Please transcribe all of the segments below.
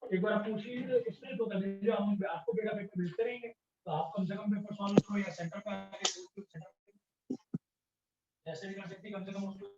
एक बार आप पूछिए उससे तो कर दीजिए, हम आपको डेटा पेपर भेजते रहेंगे, तो आप कम से कम पेपर सॉल्व करो या सेंटर पे आके जैसे भी कर सकती कम से कम उसको।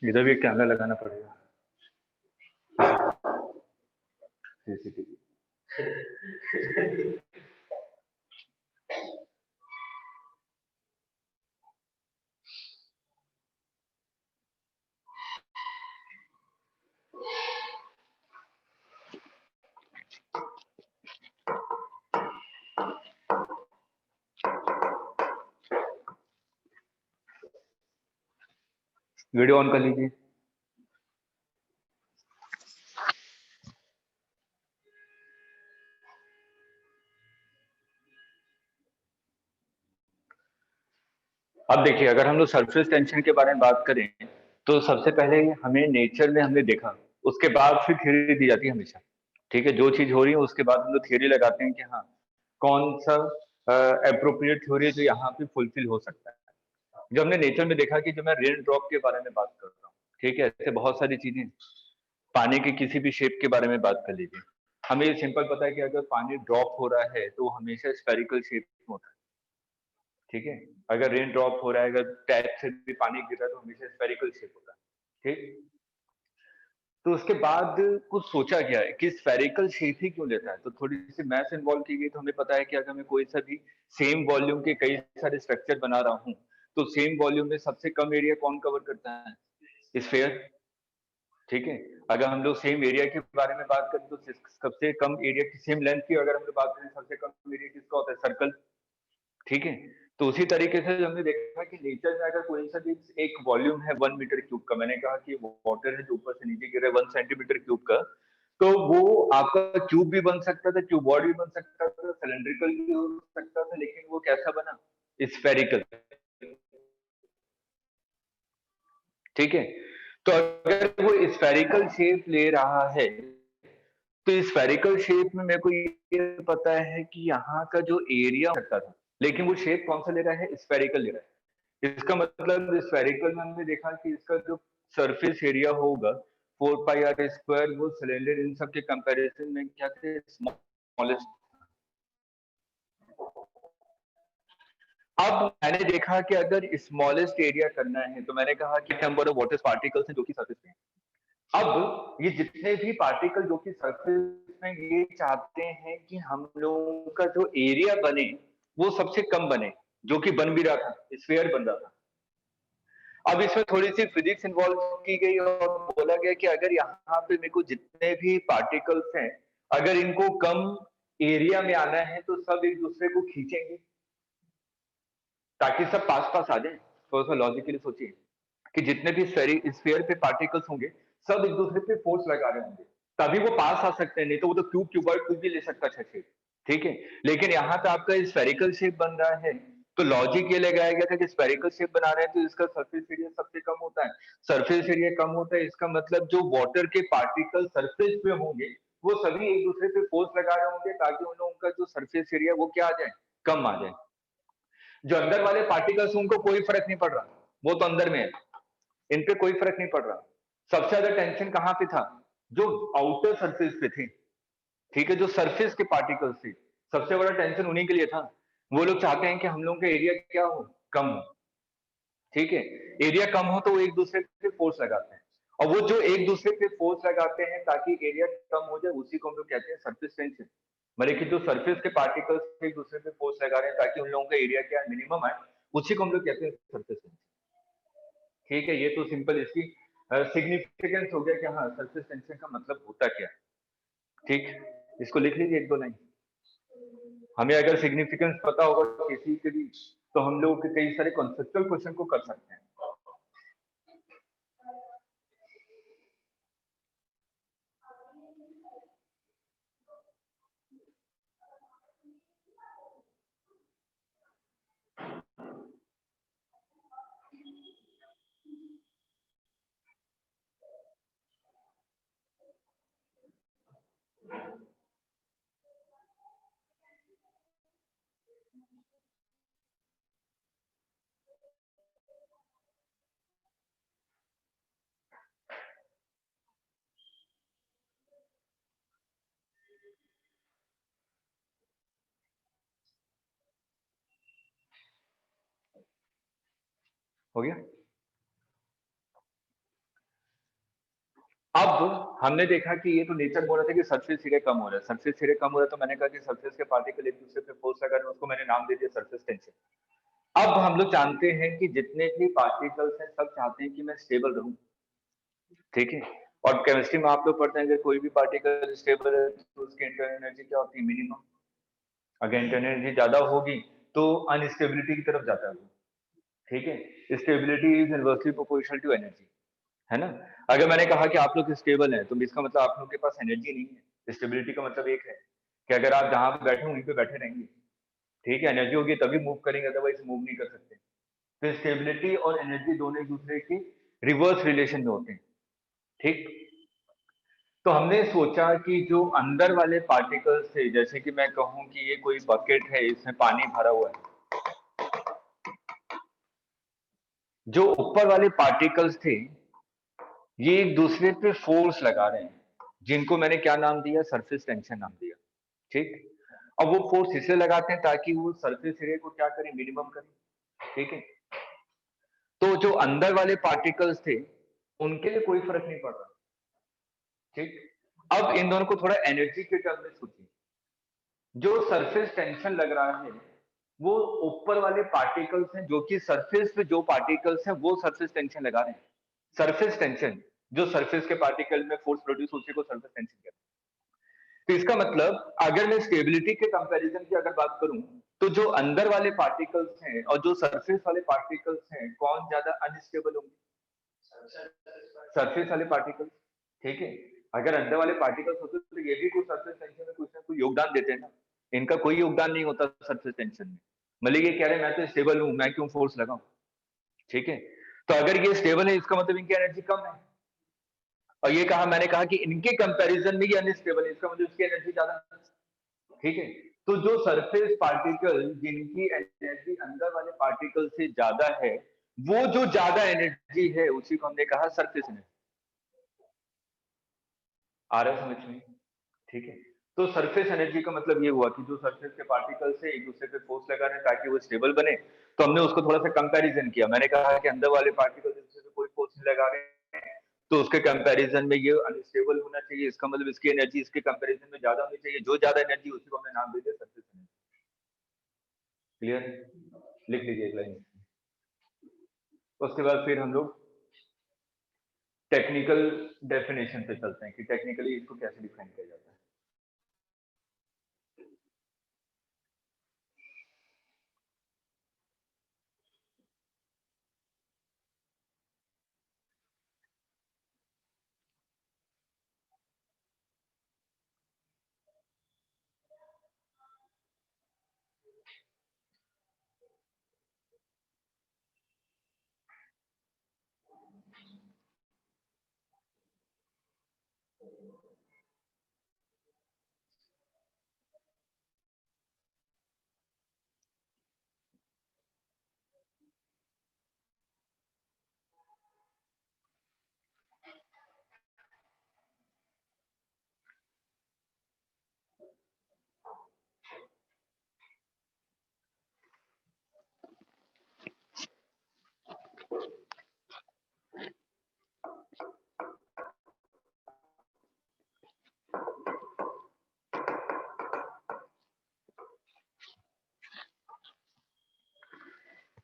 इधर भी कैमरा लगाना पड़ेगा, सीसीटीवी। वीडियो ऑन कर लीजिए। अब देखिए, अगर हम लोग सरफेस टेंशन के बारे में बात करें तो सबसे पहले हमें नेचर में हमने देखा, उसके बाद फिर थ्योरी दी जाती है हमेशा। ठीक है, जो चीज हो रही है उसके बाद हम लोग थ्योरी लगाते हैं कि हाँ कौन सा अप्रोप्रिएट थ्योरी जो यहाँ पे फुलफिल हो सकता है। जो हमने नेचर में देखा कि जो मैं रेन ड्रॉप के बारे में बात कर रहा हूँ, ठीक है, ऐसे बहुत सारी चीजें, पानी के किसी भी शेप के बारे में बात कर लीजिए। हमें ये सिंपल पता है कि अगर पानी ड्रॉप हो रहा है तो वो हमेशा स्फेरिकल शेप में होता है। ठीक है, अगर रेन ड्रॉप हो रहा है, अगर टैप से भी पानी गिर रहा है तो हमेशा स्फेरिकल शेप होता है। ठीक, तो उसके बाद कुछ सोचा गया है कि स्फेरिकल शेप ही क्यों लेता है, तो थोड़ी सी मैथ्स इन्वॉल्व की गई। तो हमें पता है कि अगर मैं कोई सा भी सेम वॉल्यूम के कई सारे स्ट्रक्चर बना रहा हूँ तो सेम वॉल्यूम में सबसे कम एरिया कौन कवर करता है? स्फेयर। ठीक है, अगर हम लोग सेम एरिया के बारे में बात करें तो सबसे कम एरिया की, सेम लेंथ की अगर हम लोग बात करें, सबसे कम एरिया किसका होता है? सर्कल। ठीक है, तो उसी तरीके से हमने देखा कि नेचर में अगर कोई सा भी एक वॉल्यूम है 1 मीटर क्यूब का, मैंने कहा कि वाटर है जो ऊपर से नीचे गिर रहा है 1 सेंटीमीटर क्यूब का, तो वो आपका क्यूब भी बन सकता था, क्यूबॉइड भी बन सकता था, सिलेंड्रिकल भी हो सकता था, लेकिन वो कैसा बना? स्फेरिकल। ठीक है, तो अगर वो स्फेरिकल शेप ले रहा है तो स्फेरिकल शेप में मेरे को ये पता है कि यहाँ का जो एरिया होता था, लेकिन वो शेप कौन सा ले रहा है? स्फेरिकल ले रहा है। इसका मतलब स्फेरिकल में हमने देखा कि इसका जो सरफेस एरिया होगा 4πr², वो सिलेंडर इन सब के कंपैरिजन में क्या थे, स्मॉलेस्ट। अब मैंने देखा कि अगर स्मॉलेस्ट एरिया करना है तो मैंने कहा कि नंबर ऑफ वाटर पार्टिकल्स हैं जो कि सरफेस पे हैं। अब ये जितने भी पार्टिकल जो कि सरफेस में, ये चाहते हैं कि हम लोगों का जो एरिया बने वो सबसे कम बने, जो कि बन भी रहा था, स्फीयर बन रहा था। अब इसमें थोड़ी सी फिजिक्स इन्वॉल्व की गई और बोला गया कि अगर यहाँ पे मेरे को जितने भी पार्टिकल्स हैं, अगर इनको कम एरिया में आना है तो सब एक दूसरे को खींचेंगे ताकि सब पास पास आ जाए। थोड़ा सा लॉजिकली सोचिए कि जितने भी स्फीयर पे पार्टिकल्स होंगे सब एक दूसरे पे फोर्स लगा रहे होंगे, तभी वो पास आ सकते हैं, नहीं तो वो तो क्यूबॉइड कुछ भी ले सकता है, ठीक है। लेकिन यहाँ पे आपका स्फेरिकल शेप बन रहा है, तो लॉजिक ये लगाया गया था कि स्फेरिकल शेप बना रहे हैं तो इसका सरफेस एरिया सबसे कम होता है। सरफेस एरिया कम होता है, इसका मतलब जो वाटर के पार्टिकल सरफेस पे होंगे वो सभी एक दूसरे पे फोर्स लगा रहे होंगे ताकि उन लोगों का जो सरफेस एरिया वो क्या आ जाए, कम आ जाए। जो अंदर वाले पार्टिकल्स उनको कोई फर्क नहीं पड़ रहा, वो तो अंदर में है, इन पे कोई फर्क नहीं पड़ रहा। सबसे ज्यादा टेंशन कहां पे था, जो आउटर सरफेस पे थे, ठीक है, जो सरफेस के पार्टिकल्स थे, सबसे बड़ा टेंशन उन्हीं के लिए था। वो लोग चाहते हैं कि हम लोगों का एरिया क्या हो, कम हो, ठीक है। एरिया कम हो तो वो एक दूसरे पे फोर्स लगाते हैं, और वो जो एक दूसरे पे फोर्स लगाते हैं ताकि एरिया कम हो जाए, उसी को हम लोग कहते हैं सरफेस टेंशन। मतलब कि जो सरफेस के पार्टिकल्स एक दूसरे पे फोर्स लगा रहे हैं ताकि उन लोगों का एरिया क्या मिनिमम है, उसी को हम लोग कहते हैं सरफेस टेंशन, ठीक है। ये तो सिंपल इसकी सिग्निफिकेंस हो गया कि हाँ सरफेस टेंशन का मतलब होता क्या, ठीक। इसको लिख लीजिए एक दो लाइन। हमें अगर सिग्निफिकेंस पता होगा किसी के भी, तो हम लोग कई सारे कॉन्सेप्चुअल क्वेश्चन को कर सकते हैं। हो गया। अब हमने देखा कि ये तो नेचर बोल रहा था कि सरफेस एरिया कम हो रहा है, सरफेस एरिया कम हो रहा है, तो मैंने कहा कि सरफेस के पार्टिकल एक दूसरे पे फोर्स लगा रहे हैं, उसको मैंने नाम दे दिया सरफेस टेंशन। अब हम लोग जानते हैं कि जितने भी पार्टिकल्स हैं सब चाहते हैं कि मैं स्टेबल रहूं, ठीक है। और केमिस्ट्री में आप लोग पढ़ते हैं अगर कोई भी पार्टिकल स्टेबल है तो उसकी इंटरनल एनर्जी क्या होती है, मिनिमम। अगर इंटरनल एनर्जी ज्यादा होगी तो अनस्टेबिलिटी की तरफ जाता है, ठीक है। Stability is inversely proportional to energy, है ना। अगर मैंने कहा कि आप लोग स्टेबल हैं तो इसका मतलब आप लोग के पास एनर्जी नहीं है। स्टेबिलिटी का मतलब एक है कि अगर आप जहां पे बैठे वहीं पे बैठे रहेंगे, ठीक है, एनर्जी होगी तभी मूव करेंगे, अदरवाइज मूव नहीं कर सकते। तो स्टेबिलिटी और एनर्जी दोनों एक दूसरे के रिवर्स रिलेशन में होते हैं, ठीक। तो हमने सोचा कि जो अंदर वाले पार्टिकल्स थे, जैसे कि मैं कहूं कि ये कोई बकेट है, इसमें पानी भरा हुआ है, जो ऊपर वाले पार्टिकल्स थे ये एक दूसरे पे फोर्स लगा रहे हैं, जिनको मैंने क्या नाम दिया, सरफेस टेंशन नाम दिया, ठीक। अब वो फोर्स इसलिए लगाते हैं ताकि वो सरफेस एरिया को क्या करें, मिनिमम करें, ठीक है। तो जो अंदर वाले पार्टिकल्स थे उनके लिए कोई फर्क नहीं पड़ रहा, ठीक। अब इन दोनों को थोड़ा एनर्जी के टर्म में सोचिए। जो सरफेस टेंशन लग रहा है वो ऊपर वाले पार्टिकल्स हैं, जो कि सरफेस पे जो पार्टिकल्स हैं वो सरफेस टेंशन लगा रहे हैं। सरफेस टेंशन, जो सरफेस के पार्टिकल में फोर्स प्रोड्यूस उसी को सरफेस टेंशन कहते हैं। तो इसका मतलब अगर मैं स्टेबिलिटी के कंपैरिजन की अगर बात करूं तो जो अंदर वाले पार्टिकल्स हैं और जो सरफेस वाले पार्टिकल्स हैं, कौन ज्यादा अनस्टेबल होंगे, सरफेस वाले पार्टिकल्स, ठीक है। अगर अंदर वाले पार्टिकल्स होते तो ये भी कुछ सरफेस टेंशन में कुछ ना कुछ योगदान देते हैं ना, इनका कोई योगदान नहीं होता सरफेस टेंशन में। मतलब ये कह रहे हैं मैं तो स्टेबल हूं, मैं क्यों फोर्स लगाऊं, ठीक है। तो अगर ये स्टेबल है इसका मतलब इनकी एनर्जी कम है, और ये कहा मैंने कहा कि इनके कंपैरिजन में ये अनस्टेबल है, इसका मतलब इसकी एनर्जी ज्यादा है, ठीक है। तो जो सरफेस पार्टिकल जिनकी एनर्जी अंदर वाले पार्टिकल से ज्यादा है, वो जो ज्यादा एनर्जी है उसी को हमने कहा सरफेस एनर्जी, आ रहा है समझ में? ठीक है, तो सरफेस एनर्जी का मतलब ये हुआ कि जो सरफेस के पार्टिकल्स है एक दूसरे पे फोर्स लगा रहे हैं ताकि वो स्टेबल बने, तो हमने उसको थोड़ा सा कंपैरिजन किया। मैंने कहा कि अंदर वाले पार्टिकल्स एक दूसरे पे कोई फोर्स नहीं लगा रहे हैं, तो उसके कंपैरिजन में ये अनस्टेबल होना चाहिए, इसका मतलब इसकी एनर्जी इसके कंपैरिजन में ज्यादा होनी चाहिए, जो ज्यादा एनर्जी उसी को हमने नाम दे दिया सरफेस एनर्जी। क्लियर? लिख लीजिए एक लाइन। उसके बाद फिर हम लोग टेक्निकल डेफिनेशन पे चलते हैं कि टेक्निकली इसको कैसे डिफाइन किया जाता है।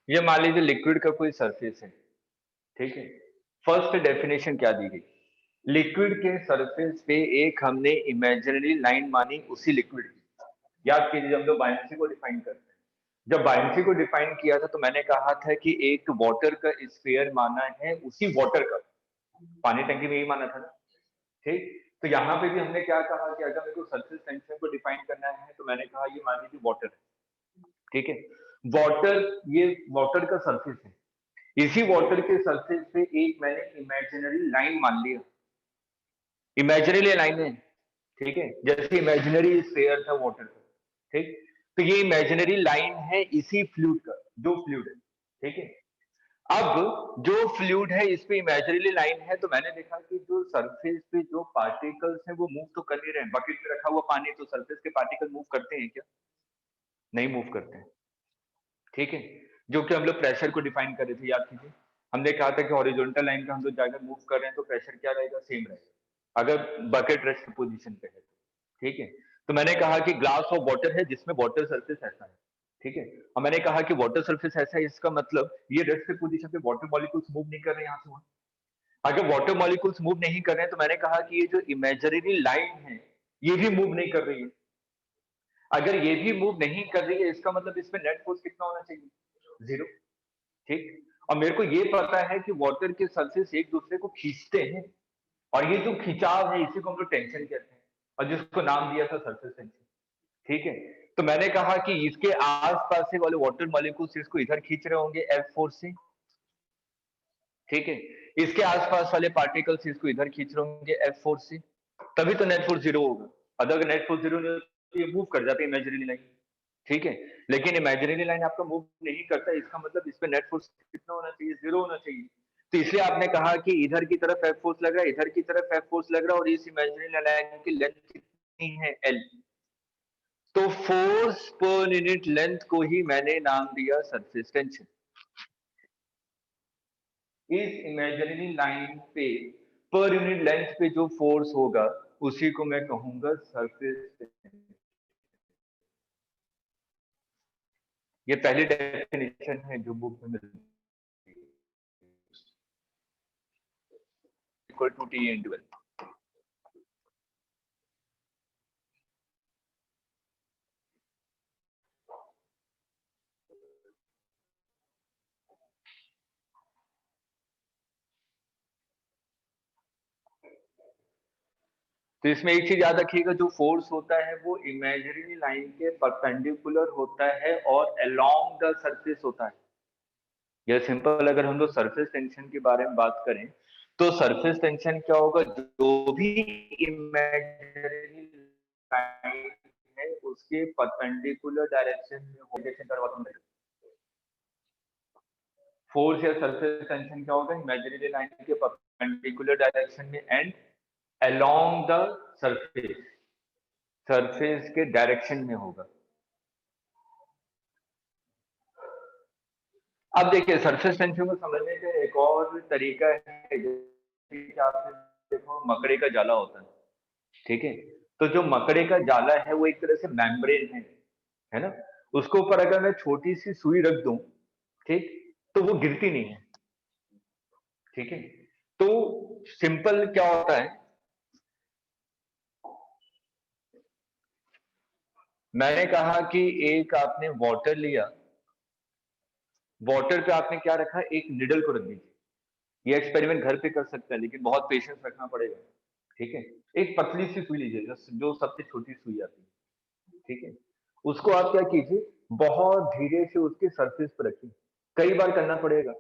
ये मान लीजिए लिक्विड का कोई सरफेस है, ठीक है। फर्स्ट डेफिनेशन क्या दी गई? लिक्विड के सरफेस पे एक हमने इमेजिनरी लाइन मानी उसी लिक्विड की। याद कीजिए जब हम लोग बायोन्सी को डिफाइन करते हैं, जब बायोन्सी को डिफाइन किया था तो मैंने कहा था कि एक वाटर का स्फीयर माना है उसी वाटर का, पानी टंकी में यही माना था ना, ठीक। तो यहाँ पे भी हमने क्या कहा कि अगर मेरे को सरफेस टेंशन को डिफाइन करना है तो मैंने कहा ये मान लीजिए वाटर है, ठीक है। वाटर, ये वाटर का सरफेस है, इसी वाटर के सरफेस पे एक मैंने इमेजिनरी लाइन मान लिया, इमेजिनरी लाइन है, ठीक है, जैसे इमेजिनरी स्फीयर था वाटर का, ठीक। तो ये इमेजिनरी लाइन है इसी फ्लूइड का, जो फ्लूइड है, ठीक है। अब जो फ्लूइड है इस पे इमेजिनरी लाइन है, तो मैंने देखा कि जो सरफेस पे जो पार्टिकल्स हैं वो मूव तो कर नहीं रहे हैं। बकेट में रखा हुआ पानी, तो सरफेस के पार्टिकल मूव करते हैं क्या? नहीं मूव करते हैं, ठीक है। जो कि हम लोग प्रेशर को डिफाइन कर रहे थे, याद कीजिए हमने कहा था कि हॉरिजॉन्टल लाइन पे हम लोग जाकर मूव कर रहे हैं तो प्रेशर क्या रहेगा? सेम रहेगा अगर बकेट रेस्ट पोजीशन पे है, ठीक है। तो मैंने कहा कि ग्लास ऑफ वाटर है जिसमें वाटर सरफेस ऐसा है, ठीक है। और मैंने कहा कि वाटर सरफेस ऐसा है, इसका मतलब ये रेस्ट पोजीशन पे वाटर मॉलिक्यूल्स मूव नहीं कर रहे हैं यहाँ से वहां। अगर वाटर मॉलिक्यूल्स मूव नहीं कर रहे हैं तो मैंने कहा कि ये जो इमेजिनरी लाइन है ये भी मूव नहीं कर रही है। अगर ये भी मूव नहीं कर रही है इसका मतलब इसमें नेट फोर्स कितना होना चाहिए? 0, ठीक। और मेरे को ये पता है कि वाटर के सरफेस एक दूसरे को खींचते हैं, और ये जो खिंचाव है इसी को हम लोग टेंशन कहते हैं, और जिसको नाम दिया था सरफेस टेंशन, ठीक है। तो मैंने कहा कि इसके आसपास से वाले वाटर मॉलिक्यूल्स इसको इधर खींच रहे होंगे F फोर्स से, ठीक है। इसके आसपास वाले पार्टिकल्स इसको इधर खींच रहे होंगे F फोर्स से, तभी तो नेट फोर्स 0 होगा। अगर नेट फोर्स 0 नहीं होता तो ये मूव कर जाते इमेजिनरी लाइन, ठीक है। लेकिन इमेजिनरी लाइन आपका मूव नहीं करता, इसका मतलब इस पे नेट फोर्स कितना होना चाहिए? 0 होना चाहिए। तो इसलिए आपने कहा कि इधर की तरफ F फोर्स लग रहा है, इधर की तरफ F फोर्स लग रहा है, और इस इमेजिनरी लाइन की लेंथ कितनी है? L। तो फोर्स पर यूनिट लेंथ को ही मैंने नाम दिया सरफेस टेंशन। इस इमेजिनरी लाइन पे पर यूनिट लेंथ पे जो फोर्स होगा उसी को मैं कहूंगा सरफेस टेंशन। ये पहली डेफिनेशन है जो बुक में मिलती है, equal to T into L. तो इसमें एक चीज याद रखिएगा, जो फोर्स होता है वो इमेजिनरी लाइन के परपेंडिकुलर होता है और अलोंग द सरफेस होता है। यह सिंपल, अगर हम लोग सरफेस टेंशन के बारे में बात करें तो सरफेस टेंशन क्या होगा? जो भी इमेजिनरी लाइन है उसके परपेंडिकुलर डायरेक्शन में होगा। फोर्स या सरफेस टेंशन क्या होगा? इमेजिनरी लाइन के परपेंडिकुलर डायरेक्शन में and along the surface, surface के डायरेक्शन में होगा। अब देखिए सरफेस टेंशन को समझने का एक और तरीका है, जैसे कि आपने देखो मकड़े का जाला होता है, ठीक है? तो जो मकड़े का जाला है वो एक तरह से मेम्ब्रेन है ना? उसके ऊपर अगर मैं छोटी सी सुई रख दूं, ठीक, तो वो गिरती नहीं है, ठीक है? तो सिंपल क्या होता है, मैंने कहा कि एक आपने वाटर लिया, वाटर पे आपने क्या रखा, एक निडल को रख दीजिए। ये एक्सपेरिमेंट घर पे कर सकते हैं लेकिन बहुत पेशेंस रखना पड़ेगा, ठीक है? एक पतली सी सुई लीजिए, जो सबसे छोटी सुई आती है, ठीक है? उसको आप क्या कीजिए, बहुत धीरे से उसके सरफेस पर रखिए, कई बार करना पड़ेगा।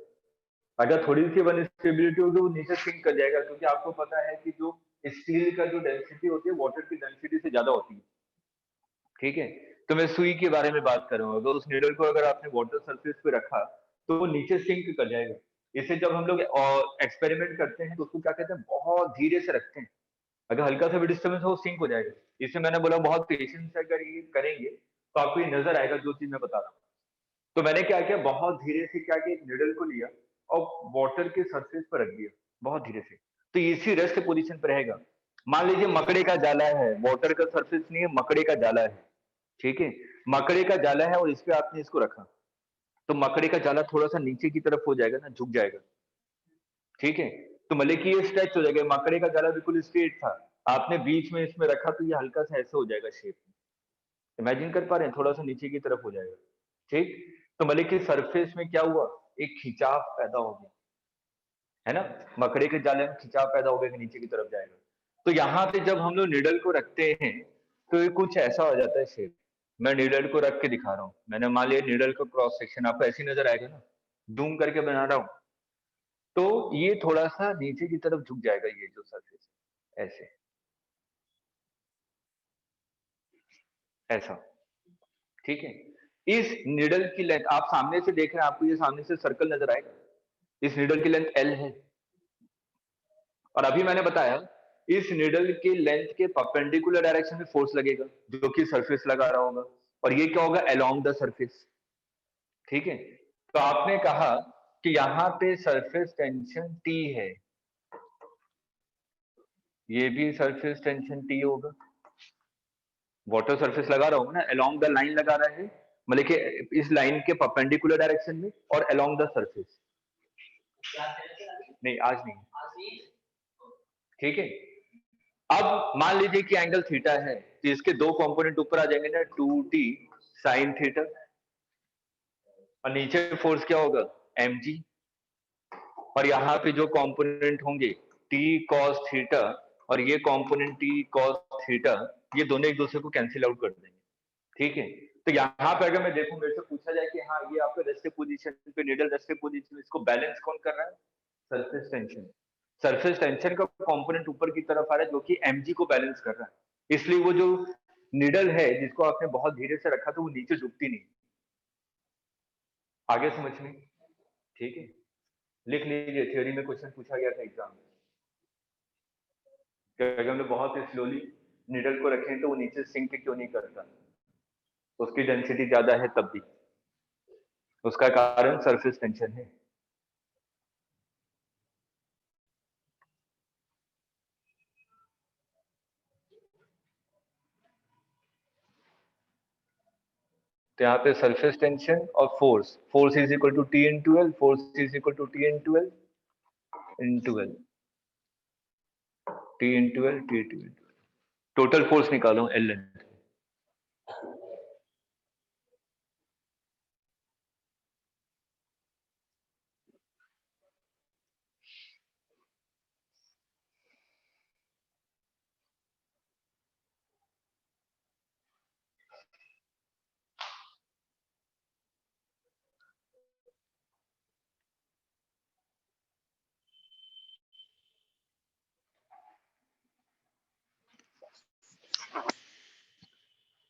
अगर थोड़ी सी अनस्टेबिलिटी होगी वो नीचे सिंक कर जाएगा, क्योंकि आपको पता है कि जो स्टील का जो डेंसिटी होती है वाटर की डेंसिटी से ज्यादा होती है, ठीक है? तो मैं सुई के बारे में बात कर रहा हूँ, अगर उस नीडल को अगर आपने वाटर सरफेस पे रखा तो वो नीचे सिंक कर जाएगा। इसे जब हम लोग एक्सपेरिमेंट करते हैं तो उसको क्या कहते हैं, बहुत धीरे से रखते हैं, अगर हल्का सा भी डिस्टर्बेंस हो सिंक हो जाएगा। इसे मैंने बोला बहुत पेशेंस से अगर ये करेंगे तो आपको ये नजर आएगा जो चीज मैं बता रहा हूँ। तो मैंने क्या किया, बहुत धीरे से क्या किया, एक निडल को लिया और वाटर के सरफेस पर रख दिया बहुत धीरे से, तो इसी रेस्ट पोजीशन पर रहेगा। मान लीजिए मकड़े का जाला है, वाटर का सरफेस नहीं है, मकड़े का जाला है, ठीक है? मकड़े का जाला है और इस पे आपने इसको रखा, तो मकड़े का जाला थोड़ा सा नीचे की तरफ हो जाएगा ना, झुक जाएगा, ठीक है? तो मतलब कि ये स्ट्रेच हो जाएगा, मकड़े का जाला बिल्कुल स्ट्रेट था, आपने बीच में इसमें रखा तो ये हल्का सा ऐसे हो जाएगा शेप। इमेजिन कर पा रहे हैं, थोड़ा सा नीचे की तरफ हो जाएगा, ठीक? तो मतलब कि सरफेस में क्या हुआ, एक खिंचाव पैदा हो गया, है ना? मकड़े के जाले में खिंचाव पैदा हो गया कि नीचे की तरफ जाएगा। तो यहाँ पे जब हम लोग निडल को रखते हैं तो ये कुछ ऐसा हो जाता है शेप। मैं निडल को रख के दिखा रहा हूँ, मैंने मान लिया निडल का क्रॉस सेक्शन आपको ऐसी नजर आएगा ना, जूम करके बना रहा हूँ, तो ये थोड़ा सा नीचे की तरफ झुक जाएगा, ये जो सरफेस ऐसे, ऐसा, ठीक है? इस निडल की लेंथ आप सामने से देख रहे हैं, आपको ये सामने से सर्कल नजर आएगा, इस निडल की लेंथ एल है, और अभी मैंने बताया इस निडल के लेंथ के परपेंडिकुलर डायरेक्शन में फोर्स लगेगा जो कि सरफेस लगा रहा होगा, और ये क्या होगा, अलोंग द सरफेस, ठीक है? तो आपने कहा कि यहाँ पे सरफेस टेंशन टी है, ये भी सरफेस टेंशन टी होगा, वाटर सरफेस लगा रहा होगा ना, अलोंग द लाइन लगा रहा है, मतलब कि इस लाइन के परपेंडिकुलर डायरेक्शन में और अलोंग द सरफेस। नहीं आज नहीं, ठीक है? अब मान लीजिए कि एंगल थीटा है, तो इसके दो कंपोनेंट ऊपर आ जाएंगे ना, 2t साइन थीटा, और नीचे फोर्स क्या होगा, mg, और यहाँ पे जो कंपोनेंट होंगे t cos थीटा और ये कंपोनेंट t cos थीटा, ये दोनों एक दूसरे को कैंसिल आउट कर देंगे, ठीक है? तो यहाँ पे अगर मैं देखूं, मेरे से पूछा जाए कि हाँ ये आपके रेस्टिव पोजीशन पे, निडल रेस्टिव पोजीशन, इसको बैलेंस कौन कर रहा है, सरफेस टेंशन। सरफेस टेंशन का कंपोनेंट ऊपर की तरफ आ रहा है जो कि mg को बैलेंस कर रहा है, इसलिए वो जो निडल है जिसको आपने बहुत धीरे से रखा तो वो नीचे झुकती नहीं। आगे समझ में, ठीक है? लिख लीजिए, थ्योरी में क्वेश्चन पूछा गया था एग्जाम में, कि अगर हमने बहुत स्लोली निडल को रखें तो वो नीचे सिंक क्यों नहीं करता, उसकी डेंसिटी ज्यादा है तब भी, उसका कारण सरफेस टेंशन है। तो यहाँ पे सरफेस टेंशन और force, force is equal to T into L, force is equal to T into L, into L, T into L, T into L, total force निकालो एल लेंथ।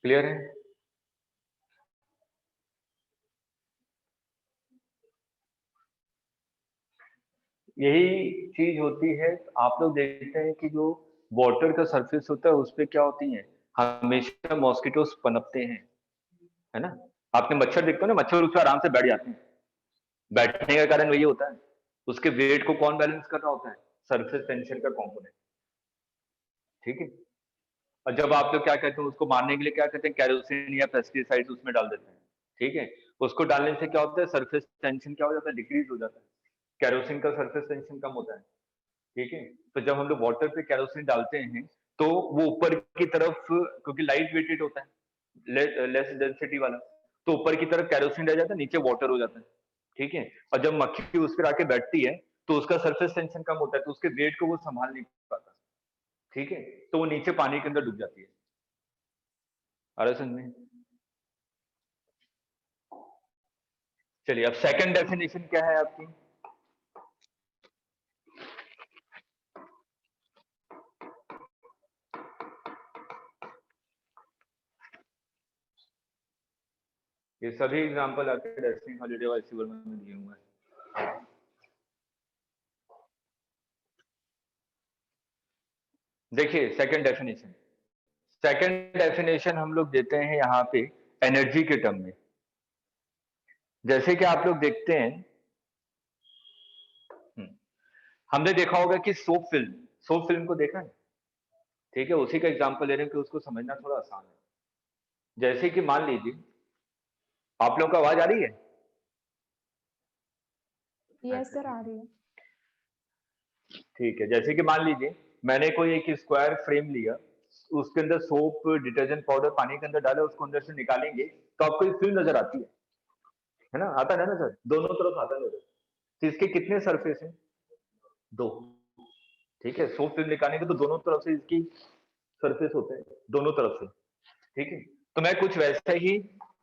क्लियर है? यही चीज होती है, आप लोग देखते हैं कि जो वाटर का सरफेस होता है उस पे क्या होती है, हमेशा मॉस्किटोस पनपते हैं, है ना। आपने मच्छर देखते हो ना, मच्छर उस पर आराम से बैठ जाते हैं, बैठने का कारण वही होता है, उसके वेट को कौन बैलेंस कर रहा होता है, सरफेस टेंशन का कंपोनेंट, ठीक है। और जब आप लोग क्या कहते हैं उसको मारने के लिए क्या कहते हैं, कैरोसिन या पेस्टिसाइड्स उसमें डाल देते हैं, ठीक है। उसको डालने से क्या होता है, सरफेस टेंशन क्या हो जाता है, डिक्रीज हो जाता है, कैरोसिन का सरफेस टेंशन कम होता है, ठीक है। तो जब हम लोग वाटर पे कैरोसिन डालते हैं तो वो ऊपर की तरफ, क्योंकि लाइट वेटेड होता है, लेस डेंसिटी वाला, तो ऊपर की तरफ कैरोसिन रह जाता है, नीचे वाटर हो जाता है, ठीक है। और जब मक्खी उस पर आके बैठती है तो उसका सरफेस टेंशन कम होता है, तो उसके वेट को वो संभाल नहीं पाता, ठीक है, तो वो नीचे पानी के अंदर डूब जाती है। आ रहा है समझ में? चलिए अब सेकंड डेफिनेशन क्या है आपकी, ये सभी एग्जांपल आपके डेस्टिनी हॉलिडे और सिविल में दिए हुए हैं। देखिए सेकंड डेफिनेशन हम लोग देते हैं यहाँ पे एनर्जी के टर्म में। जैसे कि आप लोग देखते हैं, हमने देखा होगा कि सोप फिल्म को देखा है, ठीक है, उसी का एग्जांपल ले रहे हैं कि उसको समझना थोड़ा आसान है। जैसे कि मान लीजिए आप लोग को आवाज आ रही है? यस सर, आ रही है। ठीक है, जैसे कि मान लीजिए मैंने कोई एक स्क्वायर फ्रेम लिया, उसके अंदर सोप, डिटर्जेंट पाउडर पानी के अंदर डाला, उसको अंदर से निकालेंगे तो आपको एक फिल्म नजर आती है ना, आता है ना सर, दोनों तरफ आता है नजर। तो इसके कितने सरफेस हैं, 2, ठीक है। सोप फिल्म निकालेंगे तो दोनों तरफ से इसकी सरफेस होते हैं, दोनों तरफ से, ठीक है। तो मैं कुछ वैसा ही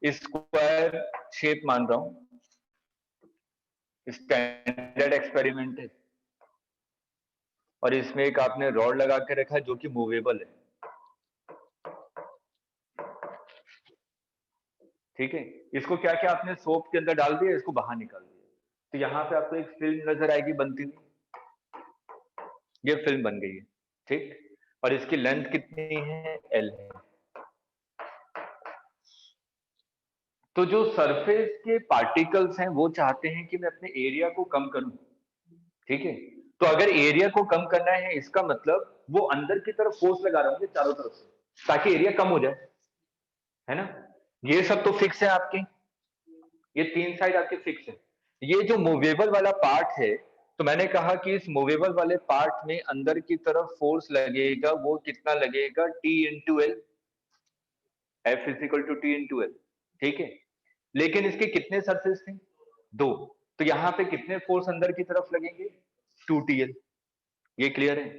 स्क्वायर शेप मान रहा हूं, स्टैंडर्ड एक्सपेरिमेंट है, और इसमें एक आपने रॉड लगा के रखा है जो कि मूवेबल है, ठीक है। इसको क्या क्या आपने सोप के अंदर डाल दिया, इसको बाहर निकाल दिया, तो यहाँ पे आपको एक फिल्म नजर आएगी बनती हुई, ये फिल्म बन गई है, ठीक। और इसकी लेंथ कितनी है, एल है। तो जो सरफेस के पार्टिकल्स हैं वो चाहते हैं कि मैं अपने एरिया को कम करूं, ठीक है। तो अगर एरिया को कम करना है इसका मतलब वो अंदर की तरफ फोर्स लगा रहे होंगे चारों तरफ से, ताकि एरिया कम हो जाए, है ना। ये सब तो फिक्स है आपके, ये 3 साइड आपके फिक्स है। ये जो मूवेबल वाला पार्ट है, तो मैंने कहा कि इस मूवेबल वाले पार्ट में अंदर की तरफ फोर्स लगेगा, वो कितना लगेगा, T into L, F is equal to T into L, ठीक है। लेकिन इसके कितने सरफेस थे, 2, तो यहाँ पे कितने फोर्स अंदर की तरफ लगेंगे, 2TL, ये क्लियर है,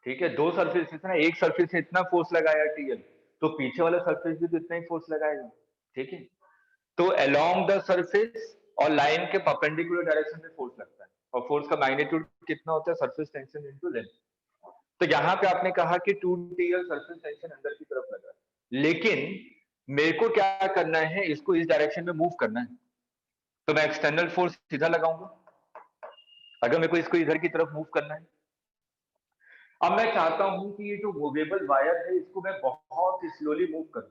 ठीक है। 2 सरफेस है ना, एक सरफेस से इतना फोर्स लगाया TL, तो पीछे वाला सरफेस भी तो इतना ही फोर्स लगाएगा, ठीक है। तो अलोंग द सरफेस और लाइन के परपेंडिकुलर डायरेक्शन में फोर्स लगता है, और फोर्स का मैग्नीट्यूड कितना होता है, सरफेस टेंशन इनटू लेंथ। तो यहाँ पे आपने कहा कि 2TL सरफेस टेंशन अंदर की तरफ लगा, लेकिन मेरे को क्या करना है, इसको इस डायरेक्शन में मूव करना है, तो मैं एक्सटर्नल फोर्स सीधा लगाऊंगा अगर मेरे को इसको इधर की तरफ मूव करना है। अब मैं चाहता हूं कि ये जो मूवेबल वायर है इसको मैं बहुत ही स्लोली मूव करूं।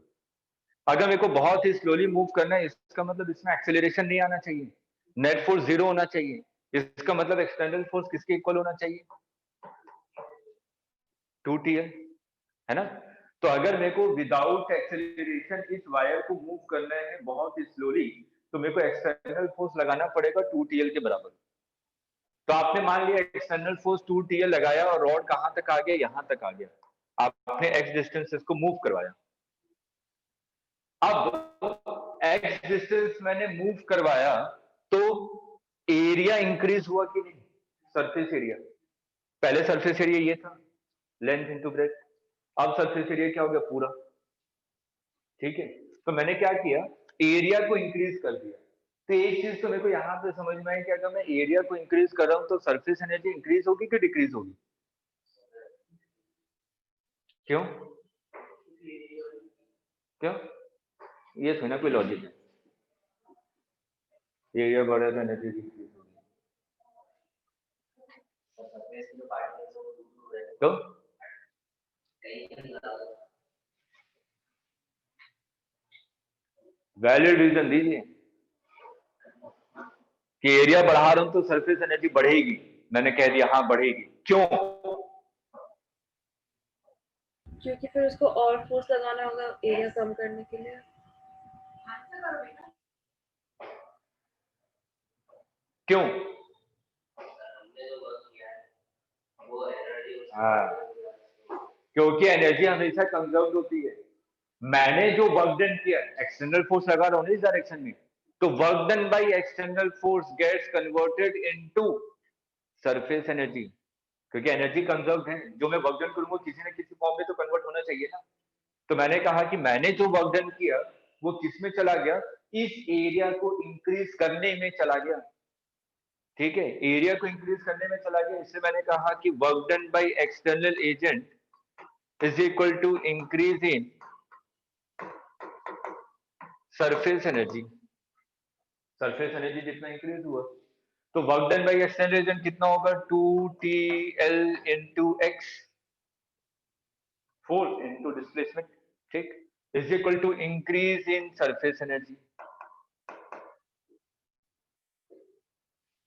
अगर मेरे को बहुत ही स्लोली मूव करना है, इसका मतलब इसमें एक्सेलरेशन नहीं आना चाहिए, नेट फोर्स 0 होना चाहिए। इसका मतलब एक्सटर्नल फोर्स किसके इक्वल होना चाहिए, 2TL, है ना। तो अगर मेरे को विदाउट एक्सेलरेशन इस वायर को मूव करना है बहुत ही स्लोली, तो मेरे को एक्सटर्नल फोर्स लगाना पड़ेगा 2TL के बराबर। तो आपने मान लिया एक्सटर्नल फोर्स 2TL लगाया और रॉड कहां तक आ गया, यहां तक आ गया, आपने एक्स डिस्टेंस इसको मूव करवाया। अब एक्स डिस्टेंस मैंने मूव करवाया तो एरिया इंक्रीज हुआ कि नहीं, सरफेस एरिया, पहले सरफेस एरिया ये था, लेंथ इंटू ब्रेथ, अब सरफेस एरिया क्या हो गया, पूरा, ठीक है। तो मैंने क्या किया, एरिया को इंक्रीज कर दिया। तो एक चीज तो मेरे को यहाँ पे समझ में आई कि अगर मैं एरिया को इंक्रीज कर रहा हूँ तो सरफेस एनर्जी इंक्रीज होगी कि डिक्रीज होगी, क्यों क्यों, ये थोड़ा कोई लॉजिक है, एरिया बढ़ा तो एनर्जी डिक्रीज होगी। तो वैलिड रीजन दीजिए कि एरिया बढ़ा रहा हूं तो सरफेस एनर्जी बढ़ेगी। मैंने कह दिया हाँ बढ़ेगी, क्यों? क्योंकि फिर उसको और फोर्स लगाना होगा एरिया कम करने के लिए। क्यों? हाँ, क्योंकि एनर्जी हमेशा कंजर्व होती है। मैंने जो वर्क डन किया, एक्सटर्नल फोर्स लगा रहा हूं ना इस डायरेक्शन में, तो work done by external force gets converted into surface energy, क्योंकि एनर्जी कंजर्व है। जो मैं वर्क डन करूंगा किसी न किसी फॉर्म में तो कन्वर्ट होना चाहिए ना। तो मैंने कहा कि मैंने जो वर्क डन किया वो किस में चला गया, इस एरिया को इंक्रीज करने में चला गया। ठीक है, एरिया को इंक्रीज करने में चला गया। इससे मैंने कहा कि work done by external agent is equal to increase in surface energy. Surface energy जितना इंक्रीज हुआ तो work done by external agent कितना होगा, 2TL into x, force into displacement, ठीक, is equal to increase in surface energy.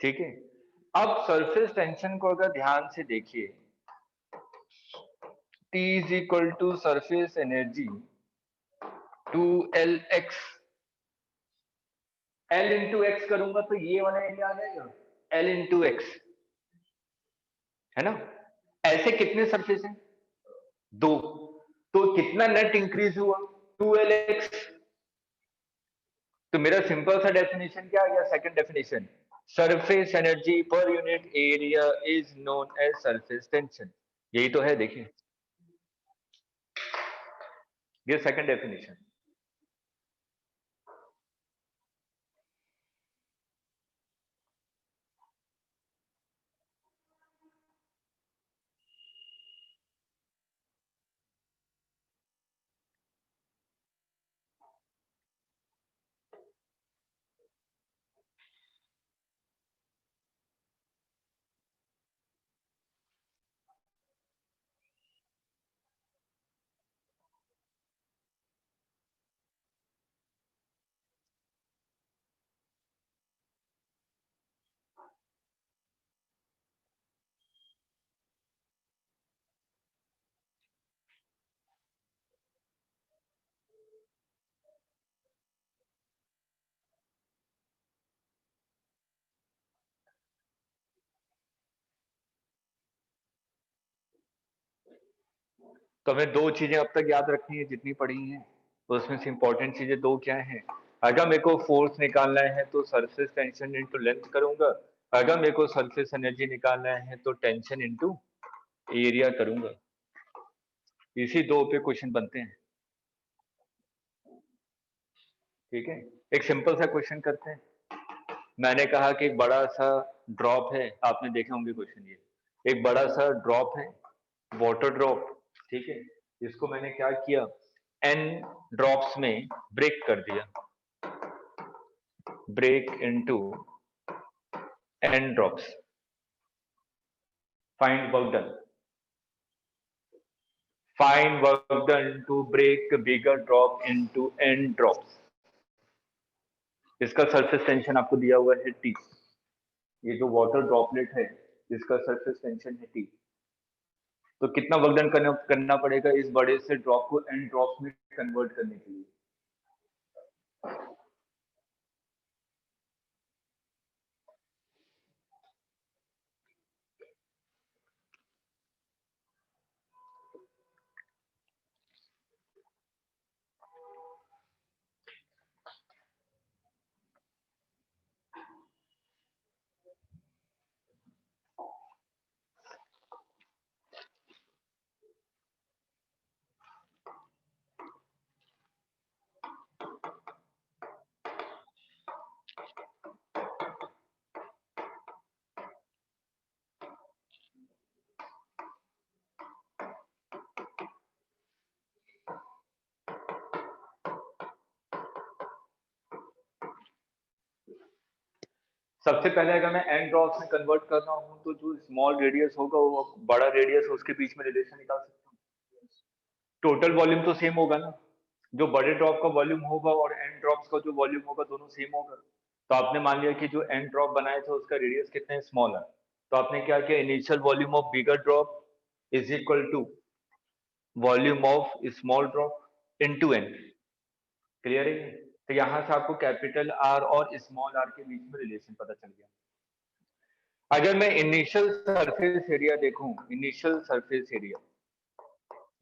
ठीक है, अब surface tension को अगर ध्यान से देखिए, T is equal to surface energy 2LX, L into X करूंगा तो ये वाला एरिया आ जाएगा, L इंटू एक्स, है ना। ऐसे कितने सरफेस हैं, 2, तो कितना नेट इंक्रीज हुआ, 2LX। तो मेरा सिंपल सा डेफिनेशन क्या आ गया, सेकंड डेफिनेशन, सरफेस एनर्जी पर unit area is known as surface tension. यही तो है, देखिए ये सेकंड डेफिनेशन। तो हमें दो चीजें अब तक याद रखनी है जितनी पढ़ी हैं, तो उसमें से इंपॉर्टेंट चीजें दो क्या हैं। अगर मेरे को फोर्स निकालना है तो सरफेस टेंशन इंटू लेंथ करूंगा, अगर मेरे को सरफेस एनर्जी निकालना है तो टेंशन इंटू एरिया करूंगा। इसी दो पे क्वेश्चन बनते हैं। ठीक है, एक सिंपल सा क्वेश्चन करते हैं। मैंने कहा कि एक बड़ा सा ड्रॉप है, आपने देखे होंगे क्वेश्चन, ये एक बड़ा सा ड्रॉप है, वाटर ड्रॉप। ठीक है, इसको मैंने क्या किया, n ड्रॉप्स में ब्रेक कर दिया, break into n drops, find work done, find work done to break bigger drop into n drops. इसका सरफेस टेंशन आपको दिया हुआ है T, ये जो वाटर ड्रॉपलेट है इसका सरफेस टेंशन है T। तो कितना वर्क डन करना पड़ेगा इस बड़े से ड्रॉप को n ड्रॉप्स में कन्वर्ट करने के लिए। सबसे पहले अगर मैं एन ड्रॉप्स में कन्वर्ट कर रहा हूँ तो जो स्मॉल रेडियस होगा वो बड़ा रेडियस उसके बीच में रिलेशन निकाल सकता हूँ। टोटल वॉल्यूम तो सेम होगा ना, जो बड़े ड्रॉप का वॉल्यूम होगा और एन ड्रॉप्स का जो वॉल्यूम होगा दोनों सेम होगा। तो आपने मान लिया कि जो एन ड्रॉप बनाए थे उसका रेडियस कितने स्मॉल है, तो आपने क्या किया, initial volume of bigger drop is equal to volume of small drop into n. Clear है? तो यहां से आपको कैपिटल आर और स्मॉल आर के बीच में रिलेशन पता चल गया। अगर मैं इनिशियल सरफेस एरिया देखूं, इनिशियल सरफेस एरिया,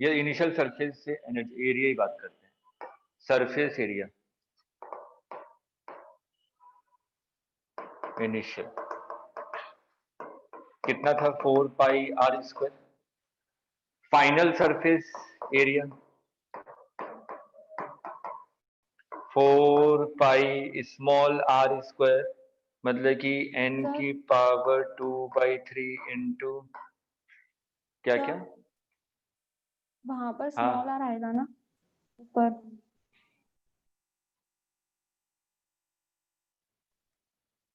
ये इनिशियल सरफेस से एरिया ही बात करते हैं, सरफेस एरिया इनिशियल कितना था, 4 pi are square. Final surface area 4 pi small are square, मतलब कि n सर की पावर 2/3 इंटू क्या क्या, सर वहां पर हाँ स्मॉल आर आएगा ना ऊपर,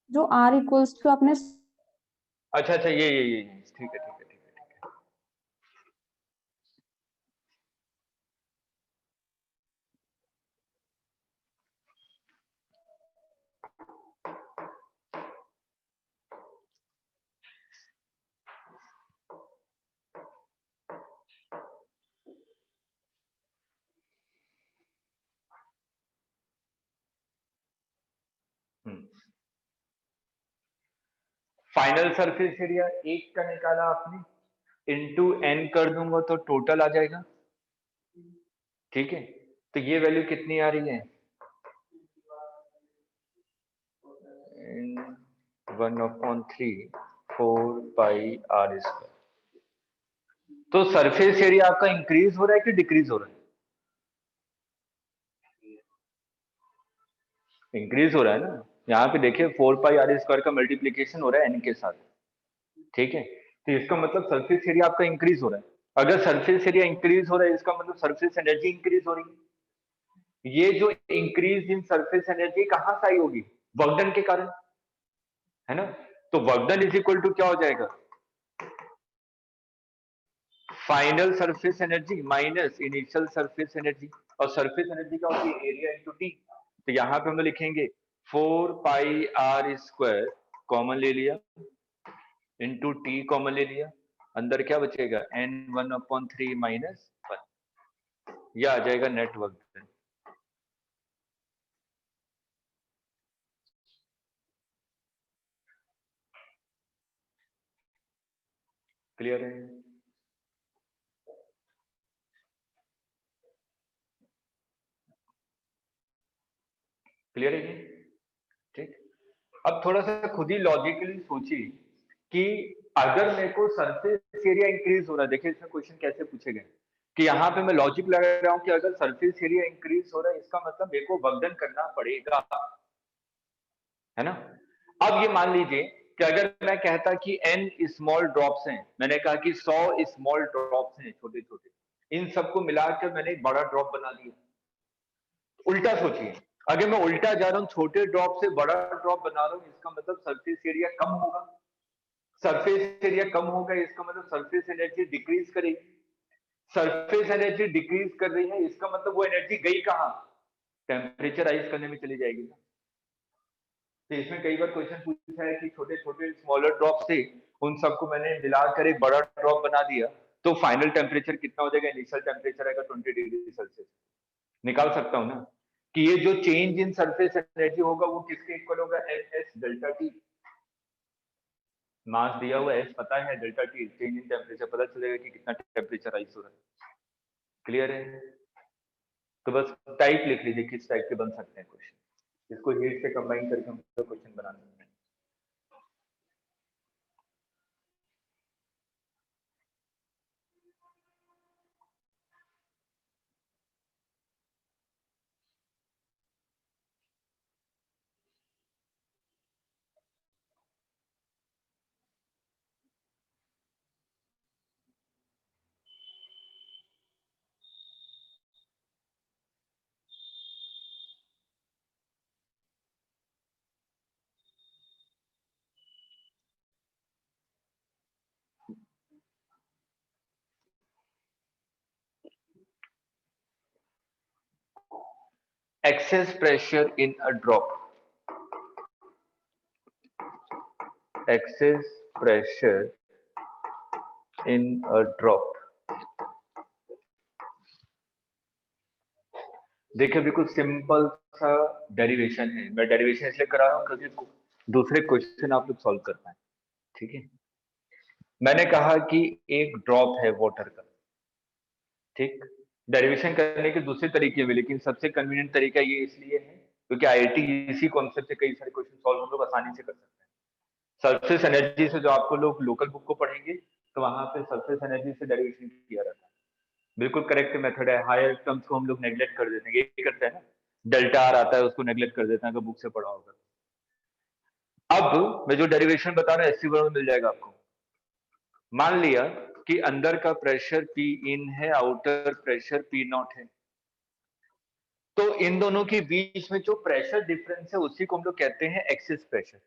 जो आर इक्वल्स टू आपने अच्छा अच्छा ये ठीक है ठीक है ठीक है ठीक है। फाइनल सरफेस एरिया एक का निकाला आपने, इंटू एन कर दूंगा तो टोटल आ जाएगा। ठीक है, तो ये वैल्यू कितनी आ रही है, 1/3 4 पाई आर स्क्वायर। तो सरफेस एरिया आपका इंक्रीज हो रहा है कि डिक्रीज हो रहा है? इंक्रीज हो रहा है ना, यहाँ पे देखिए 4 पाई आर स्क्वायर का मल्टीप्लीकेशन हो रहा है एन के साथ। ठीक है, तो इसका मतलब सरफेस एरिया आपका इंक्रीज हो रहा है। अगर सरफेस एरिया इंक्रीज हो रहा है इसका मतलब सरफेस एनर्जी इंक्रीज हो रही है। ये जो इंक्रीज इन सरफेस एनर्जी कहां से आई होगी, वर्क डन के कारण, है ना। तो work done is equal to क्या हो जाएगा, final surface energy minus initial surface energy. और सरफेस एनर्जी क्या होती है, एरिया इंटू टी। तो यहाँ पे हम लोग लिखेंगे 4 पाई आर स्क्वायर कॉमन ले लिया, इंटू टी कॉमन ले लिया, अंदर क्या बचेगा n1/3 माइनस 1, यह आ जाएगा नेट वर्क डन। क्लियर है? क्लियर है ये? ठीक। अब थोड़ा सा खुद ही लॉजिकली सोचिए कि अगर मेरे को सरफेस एरिया इंक्रीज हो रहा है, देखिए इसमें क्वेश्चन कैसे पूछे गए कि यहाँ पे मैं लॉजिक लगा रहा हूँ कि अगर सरफेस एरिया इंक्रीज हो रहा है इसका मतलब मेरे को वर्क डन करना पड़ेगा, है ना। अब ये मान लीजिए कि अगर मैं कहता कि n स्मॉल ड्रॉप्स हैं, मैंने कहा कि 100 स्मॉल ड्रॉप्स हैं छोटे छोटे, इन सबको मिलाकर मैंने एक बड़ा ड्रॉप बना दिया। उल्टा सोचिए, अगर मैं उल्टा जा रहा हूँ, छोटे ड्रॉप से बड़ा ड्रॉप बना रहा हूँ, इसका मतलब सरफेस एरिया कम होगा। सरफेस एरिया कम होगा इसका मतलब सरफेस एनर्जी डिक्रीज करेगी। सरफेस एनर्जी डिक्रीज कर रही है इसका मतलब वो एनर्जी गई कहाँ, टेम्परेचर राइज करने में चली जाएगी ना। तो इसमें कई बार क्वेश्चन पूछा है कि छोटे छोटे स्मॉलर ड्रॉप से उन सबको मैंने मिलाकर एक बड़ा ड्रॉप बना दिया, तो फाइनल टेम्परेचर कितना हो जाएगा, इनिशियल टेम्परेचर आएगा 20 डिग्री सेल्सियस। निकाल सकता हूं ना कि ये जो चेंज इन सरफेस एनर्जी होगा वो किसके इक्वल होगा, एस डेल्टा टी। मास दिया हुआ एस पता है, delta T change in temperature, पता चलेगा कि कितना टेम्परेचर राइज हो रहा है। क्लियर है? तो बस टाइप लिख लीजिए किस टाइप के बन सकते हैं क्वेश्चन, इसको हीट से कंबाइन करके हम क्वेश्चन बना सकते हैं। excess pressure in a drop, excess pressure in a drop। देखिए बिल्कुल सिंपल सा डेरिवेशन है, मैं डेरिवेशन इसलिए करा रहा हूँ क्योंकि दूसरे क्वेश्चन आप लोग सॉल्व कर पाए। ठीक है, मैंने कहा कि एक ड्रॉप है वाटर का, ठीक, डेरिवेशन करने के दूसरे तरीके भी, लेकिन सबसे कन्वीनियंट तरीका ये इसलिए है क्योंकि आईआईटी इसी कॉन्सेप्ट से कई सारे क्वेश्चन सॉल्व हम लोग आसानी से कर सकते हैं। सरफेस एनर्जी से जो आपको लोग लोकल बुक को पढ़ेंगे तो वहां पे सरफेस एनर्जी से डेरिवेशन किया रहता है, बिल्कुल करेक्ट मेथड है। हायर टर्म्स को हम लोग नेग्लेक्ट कर देते हैं, ये करते हैं ना, डेल्टा आर आता है उसको नेग्लेक्ट कर देते हैं अगर बुक से पढ़ा होगा। अब मैं जो डेरिवेशन बता रहा हूँ एससी वर्ड में मिल जाएगा आपको। मान लिया कि अंदर का प्रेशर पी इन है, आउटर प्रेशर पी नॉट है, तो इन दोनों के बीच में जो प्रेशर डिफरेंस है उसी को हम लोग कहते हैं एक्सेस प्रेशर।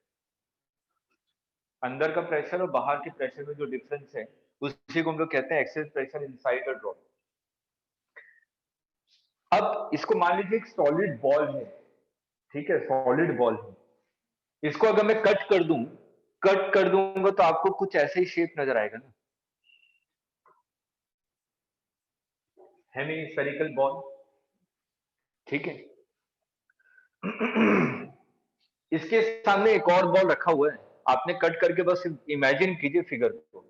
अंदर का प्रेशर और बाहर के प्रेशर में जो डिफरेंस है उसी को हम लोग कहते हैं excess pressure inside the drop. अब इसको मान लीजिए एक सॉलिड बॉल है, ठीक है, सॉलिड बॉल है, इसको अगर मैं कट कर दूंगा तो आपको कुछ ऐसे ही शेप नजर आएगा ना, हेमिस्फेरिकल बॉल, ठीक है। इसके सामने एक और बॉल रखा हुआ है, आपने कट करके बस इमेजिन कीजिए फिगर को,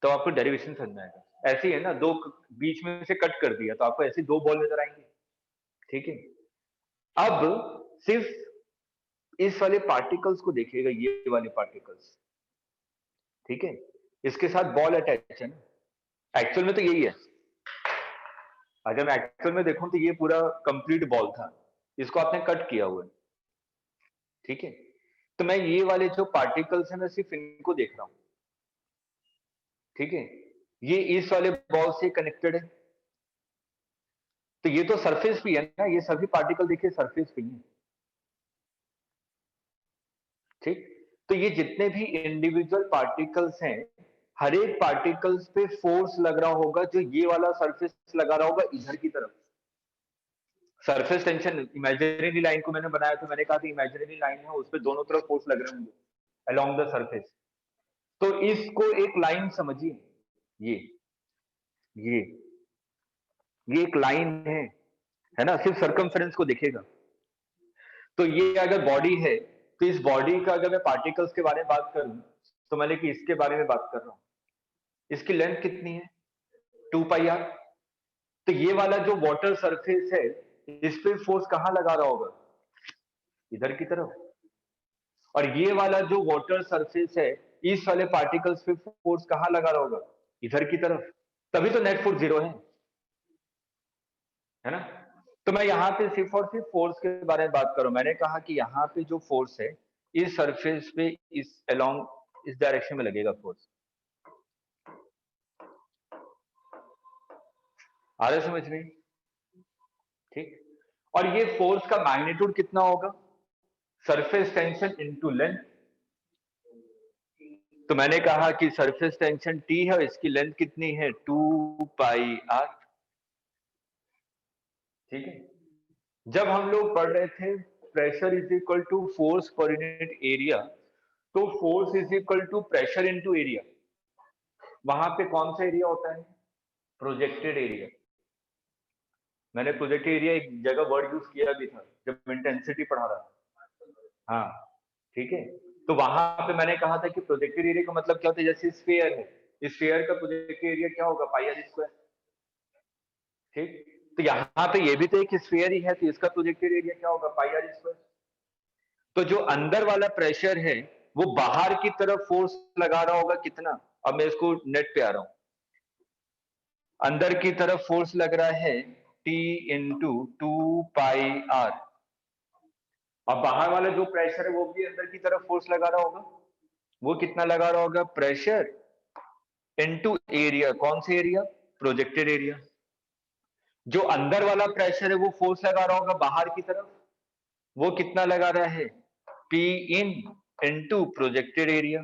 तो आपको डेरिवेशन समझ में आएगा। ऐसे ही है ना, दो बीच में से कट कर दिया तो आपको ऐसे दो बॉल नजर आएंगे, ठीक है। अब सिर्फ इस वाले पार्टिकल्स को देखिएगा, ये वाले पार्टिकल्स, ठीक है, इसके साथ बॉल अटैच है ना, एक्चुअल में तो यही है। अगर मैं एक्चुअल में देखूं तो ये पूरा कंप्लीट बॉल था, इसको आपने कट किया हुआ है, ठीक है। तो मैं ये वाले जो पार्टिकल्स हैं मैं सिर्फ इनको देख रहा हूं, ठीक है, ये इस वाले बॉल से कनेक्टेड है, तो ये तो सरफेस भी है ना, ये सभी पार्टिकल देखिए सरफेस पे ही है, ठीक। तो ये जितने भी इंडिविजुअल पार्टिकल्स हैं, हर एक पार्टिकल्स पे फोर्स लग रहा होगा जो ये वाला सरफेस लगा रहा होगा इधर की तरफ। सरफेस टेंशन इमेजिनरी लाइन को मैंने बनाया तो मैंने कहा था इमेजिनरी लाइन है, उस पे दोनों तरफ फोर्स लग रहे होंगे अलोंग द सरफेस। तो इसको एक लाइन समझिए, ये ये एक लाइन है ना, सिर्फ सर्कमफेरेंस को देखेगा। तो ये अगर बॉडी है तो इस बॉडी का अगर मैं पार्टिकल्स के बारे में बात करूं तो मैंने कि इसके बारे में बात कर रहा हूं, इसकी लेंथ कितनी है 2 पाई आर। तो ये वाला जो वाटर सरफेस है इस पे फोर्स कहां लगा रहा होगा, इधर की तरफ, और ये वाला जो वाटर सरफेस है इस वाले पार्टिकल्स पे फोर्स कहां लगा रहा होगा, इधर की तरफ, तभी तो नेट फोर्स 0 है ना। तो मैं यहाँ पे सिर्फ और सिर्फ फोर्स के बारे में बात कर रहा हूं। मैंने कहा कि यहाँ पे जो फोर्स है इस सरफेस पे इस अलोंग इस डायरेक्शन में लगेगा फोर्स, आ रहा है समझ में, ठीक। और ये फोर्स का मैग्नीट्यूड कितना होगा, सरफेस टेंशन इनटू लेंथ। तो मैंने कहा कि सरफेस टेंशन T है, इसकी लेंथ कितनी है 2 पाई r, ठीक है। जब हम लोग पढ़ रहे थे pressure is equal to force per unit area, तो force is equal to pressure into area, वहां पे कौन सा एरिया होता है, प्रोजेक्टेड एरिया। मैंने प्रोजेक्टेड एरिया एक जगह वर्ड यूज किया भी था जब इंटेंसिटी पढ़ा रहा था, हाँ, ठीक है। तो वहां पे मैंने कहा था कि प्रोजेक्टेड एरिया का मतलब क्या होता है, जैसे स्फीयर है, इस स्फीयर का प्रोजेक्टेड एरिया क्या होगा पाई आर स्क्वायर, ठीक। तो यहाँ पे ये भी तो एक स्फीयर ही है, तो इसका प्रोजेक्टेड एरिया क्या होगा पाई आर स्क्वायर। तो जो अंदर वाला प्रेशर है वो बाहर की तरफ फोर्स लगा रहा होगा कितना, अब मैं इसको नेट पे आ रहा हूं, अंदर की तरफ फोर्स लग रहा है T इंटू 2 पाई आर, अब बाहर वाला जो प्रेशर है वो भी अंदर की तरफ फोर्स लगा रहा होगा, वो कितना लगा रहा होगा, प्रेशर इनटू एरिया, कौन सा एरिया, प्रोजेक्टेड एरिया। जो अंदर वाला प्रेशर है वो फोर्स लगा रहा होगा बाहर की तरफ, वो कितना लगा रहा है P in into projected area.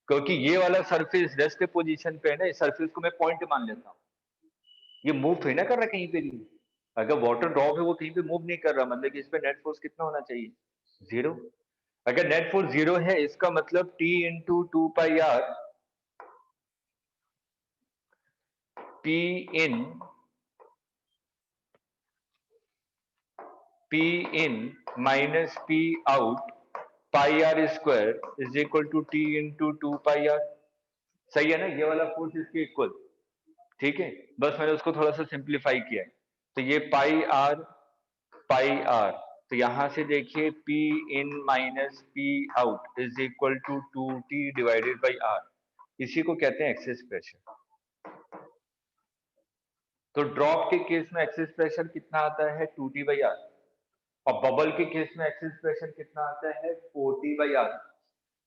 क्योंकि ये वाला सरफेस रेस्ट पोजीशन पे है ना, इस सरफेस को मैं पॉइंट मान लेता हूं, ये मूव थोड़ी ना कर रहा कहीं पे भी, अगर वाटर ड्रॉप है वो कहीं पे मूव नहीं कर रहा, मतलब कि इस पे नेट फोर्स कितना होना चाहिए? 0। अगर नेट फोर्स 0 है इसका मतलब T into 2πr P in minus P out pi are square is equal to T into 2πr। सही है ना, ये वाला फोर्स इसके इक्वल। ठीक है, बस मैंने उसको थोड़ा सा सिंप्लीफाई किया है। तो ये पाई आर, तो यहां से देखिए P in minus P out is equal to 2T divided by R, इसी को कहते हैं एक्सेस प्रेशर। तो ड्रॉप के केस में एक्सेस प्रेशर कितना आता है? 2T by R। और बबल के केस में एक्सेस प्रेशर कितना आता है? 4T by R।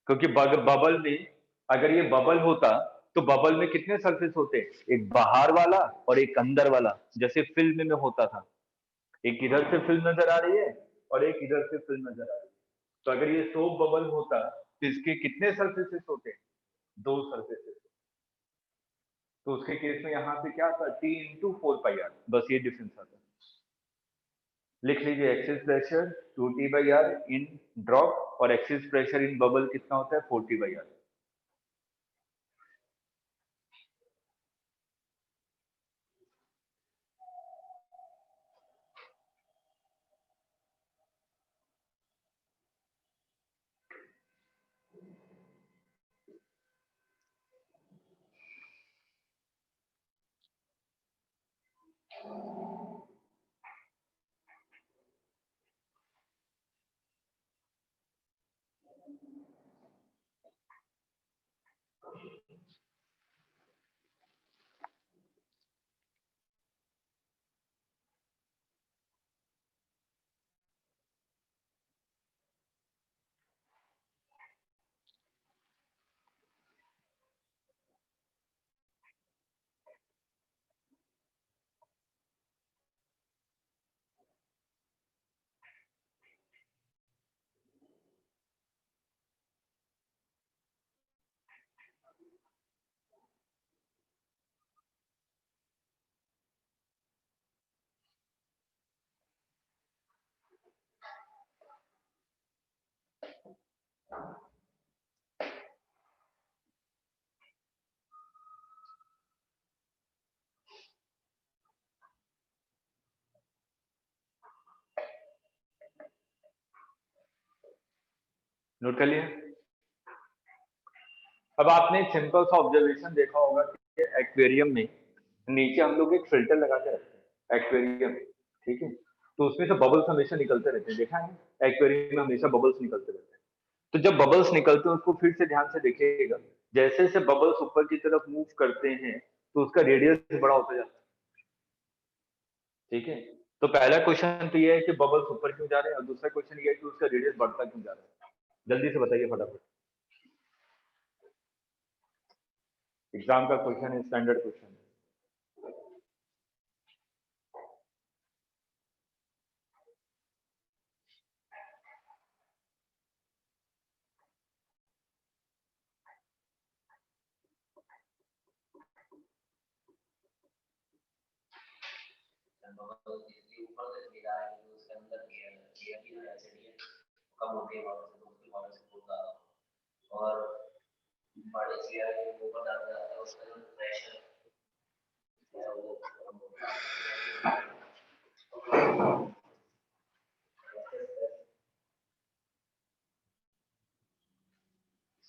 क्योंकि बबल में, अगर ये बबल होता तो बबल में कितने सरफेस होते? एक बाहर वाला और एक अंदर वाला, जैसे फिल्म में होता था। एक इधर से फिल्म नजर आ रही है और एक इधर से फिल्म नजर आ रही है। तो अगर ये सोप बबल होता तो इसके कितने सरफेसेस होते? 2 सरफेसेस। तो उसके केस में यहाँ पे क्या था? T इंटू 4πr, बस ये डिफरेंस आता है। लिख लीजिए excess pressure 2T by R in drop और एक्सेस प्रेशर इन बबल कितना होता है? 4T by are. नोट कर लिया? अब आपने एक सिंपल सा ऑब्जर्वेशन देखा होगा कि एक्वेरियम में नीचे हम लोग एक फिल्टर लगा के रखते हैं एक्वेरियम, ठीक है? तो उसमें से बबल्स हमेशा निकलते रहते हैं, देखा है? एक्वेरियम में हमेशा बबल्स निकलते रहते हैं। तो जब बबल्स निकलते हैं उसको फिर से ध्यान से देखिएगा, जैसे जैसे बबल्स ऊपर की तरफ मूव करते हैं तो उसका रेडियस बड़ा होता जाता है। ठीक है, तो पहला क्वेश्चन तो ये है कि बबल्स ऊपर क्यों जा रहे हैं, और दूसरा क्वेश्चन ये है कि उसका रेडियस बढ़ता क्यों जा रहा है। जल्दी से बताइए फटाफट। एग्जाम का क्वेश्चन है, स्टैंडर्ड क्वेश्चन है।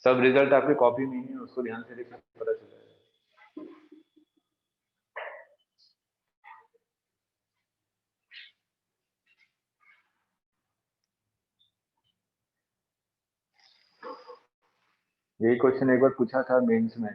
सब रिजल्ट आपकी कॉपी में ही है, उसको ध्यान से देखना, पता चल जाएगा। यही क्वेश्चन एक बार पूछा था मेंस में।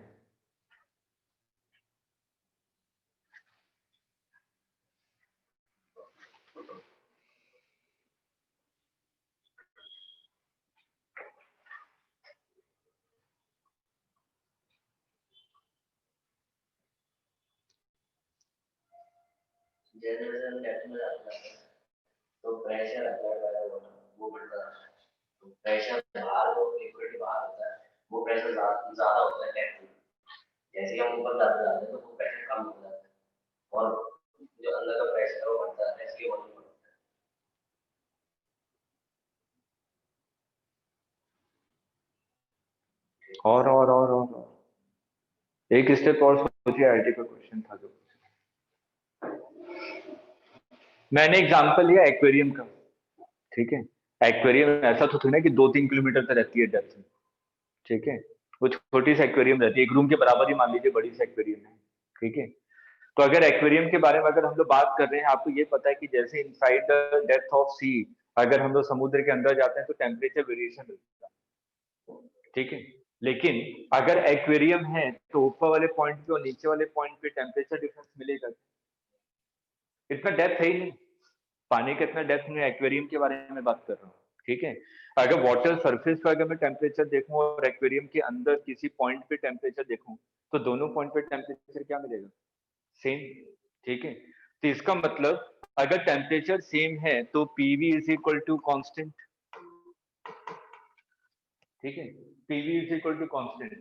तो प्रेशर अप्लाई होगा वो बढ़ता है, तो प्रेशर बाहर वो लिक्विड बाहर होता है, वो प्रेशर ज्यादा होता है टैंक में। जैसे ही हम ऊपर जाते हैं तो वो प्रेशर कम हो जाता है और जो अंदर का प्रेशर वो बनता है इसके वॉल्यूम बनता है। और एक स्टेप और सोचिए, आईटी का क्वेश्चन था जो मैंने एग्जांपल लिया एक्वेरियम का, ठीक है। एक्वेरियम ऐसा तो थोड़ी ना कि 2-3 किलोमीटर तक रहती है डेप्थ में, ठीक है। वो छोटी सी एक्वेरियम रहती है, एक रूम के बराबर ही मान लीजिए बड़ी सी एक्वेरियम है, ठीक है। तो अगर एक्वेरियम के बारे में अगर हम लोग बात कर रहे हैं, आपको ये पता है कि जैसे इनसाइड द डेप्थ ऑफ सी, अगर हम लोग समुद्र के अंदर जाते हैं तो टेम्परेचर वेरिएशन रहता है, ठीक है। लेकिन अगर एक्वेरियम है तो ऊपर वाले पॉइंट पे और नीचे वाले पॉइंट पे टेम्परेचर डिफरेंस मिलेगा, इतना डेप्थ है ही नहीं, पानी का इतना डेप्थ में एक्वेरियम के बारे में बात कर रहा हूँ, ठीक है। अगर वाटर सरफेस पर अगर मैं टेम्परेचर देखूं और एक्वेरियम के अंदर किसी पॉइंट पे टेम्परेचर देखूं, तो दोनों पॉइंट पे टेम्परेचर क्या मिलेगा, सेम, ठीक है। तो इसका मतलब अगर टेम्परेचर सेम है तो PV is equal to constant, ठीक है। PV is equal to constant.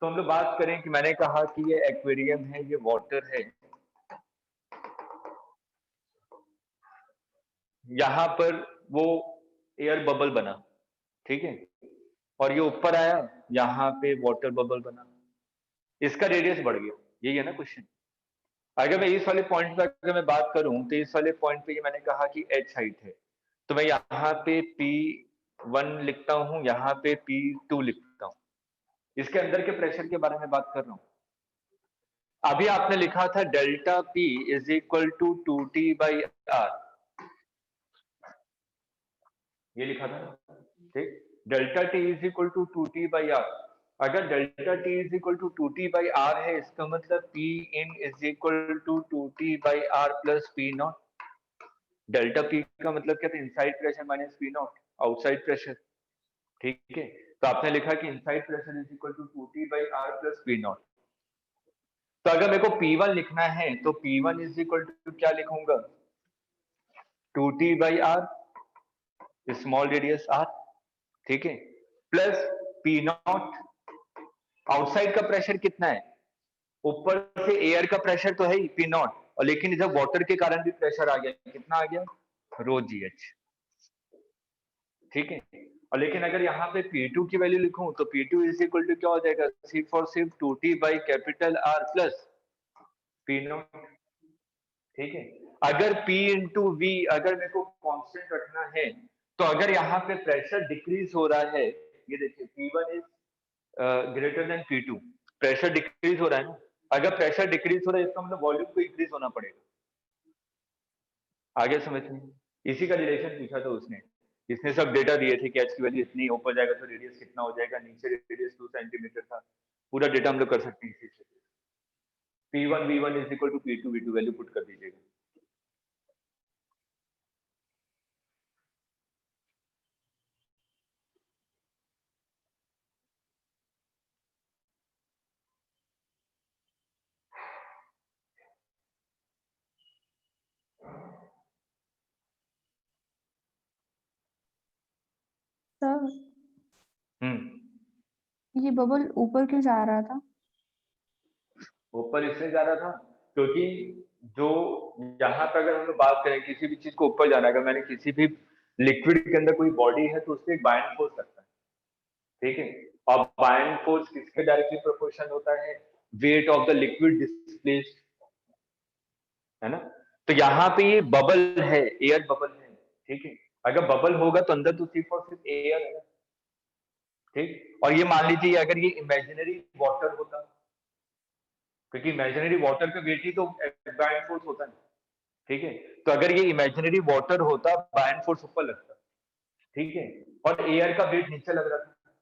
तो हम लोग बात करें कि मैंने कहा कि ये एक्वेरियम है, ये वाटर है, यहां पर वो एयर बबल बना, ठीक है, और ये ऊपर आया, यहाँ पे वाटर बबल बना, इसका रेडियस बढ़ गया, यही है ना क्वेश्चन। अगर मैं इस वाले पॉइंट पे अगर मैं बात करूं तो इस वाले पॉइंट पे ये मैंने कहा कि h हाइट है, तो मैं यहाँ पे P1 लिखता हूँ, यहाँ पे P2 लिखता हूँ। इसके अंदर के प्रेशर के बारे में बात कर रहा हूँ। अभी आपने लिखा था delta P is equal to 2T/R, ये लिखा था ना, ठीक। Delta T is equal to 2T/R। अगर delta T is equal to 2T/R है, इसका मतलब P in is equal to 2T/R plus P0। Delta P का मतलब क्या था, inside pressure minus P0 outside pressure, ठीक है। तो आपने लिखा कि inside pressure is equal to 2T/R plus P0। तो अगर मेरे को P1 लिखना है तो P1 इज इक्वल टू क्या लिखूंगा, 2T/R स्मॉल रेडियस R, ठीक है, प्लस P0। आउटसाइड का प्रेशर कितना है, ऊपर से एयर का प्रेशर तो है ही P0, और लेकिन इधर वाटर के कारण भी प्रेशर आ गया, कितना आ गया, ρgh, ठीक है। और लेकिन अगर यहाँ पे P2 की वैल्यू लिखूं तो P2 इज इक्वल टू क्या हो जाएगा, सिर्फ और सिर्फ 2T/R प्लस P0, ठीक है। अगर P इंटू V अगर मेरे को कांस्टेंट रखना है, तो अगर यहाँ पे प्रेशर डिक्रीज हो रहा है, ये देखिए P1 is greater than P2, pressure decrease हो रहा है ना। अगर प्रेशर डिक्रीज हो रहा है इसका मतलब वॉल्यूम को इंक्रीज होना पड़ेगा, आगे समझ में। इसी का रिलेशन पूछा था उसने, इसने सब डेटा दिए थे कि h की वैल्यू इतनी, ऊपर जाएगा तो रेडियस कितना हो जाएगा, नीचे रेडियस 2 सेंटीमीटर था, पूरा डेटा हम लोग कर सकते हैं इसी से। P1 V1 is equal to P2 V2 value put कर दीजिएगा। सर हम्म, ये बबल ऊपर क्यों जा रहा था? ऊपर इसलिए जा रहा था क्योंकि जो यहाँ पे अगर हम लोग बात करें किसी भी चीज को ऊपर जाना है, अगर मैंने किसी भी लिक्विड के अंदर कोई बॉडी है तो उससे एक बायन फोर्स लगता है, ठीक है। और बायन फोर्स किसके डायरेक्टली प्रोपोर्शनल होता है, weight of the liquid displaced, है ना। तो यहाँ पे ये बबल है, एयर बबल है, ठीक है। अगर बबल होगा तो अंदर तो सिर्फ और सिर्फ एयर है, ठीक। और ये मान लीजिए अगर ये इमेजिनरी वाटर होता, क्योंकि इमेजिनरी वाटर का वेट ही तो बायन फोर्स होता है, ठीक है। तो अगर ये इमेजिनरी वाटर होता बायन फोर्स ऊपर लगता, ठीक है, और एयर का वेट नीचे लग रहा था,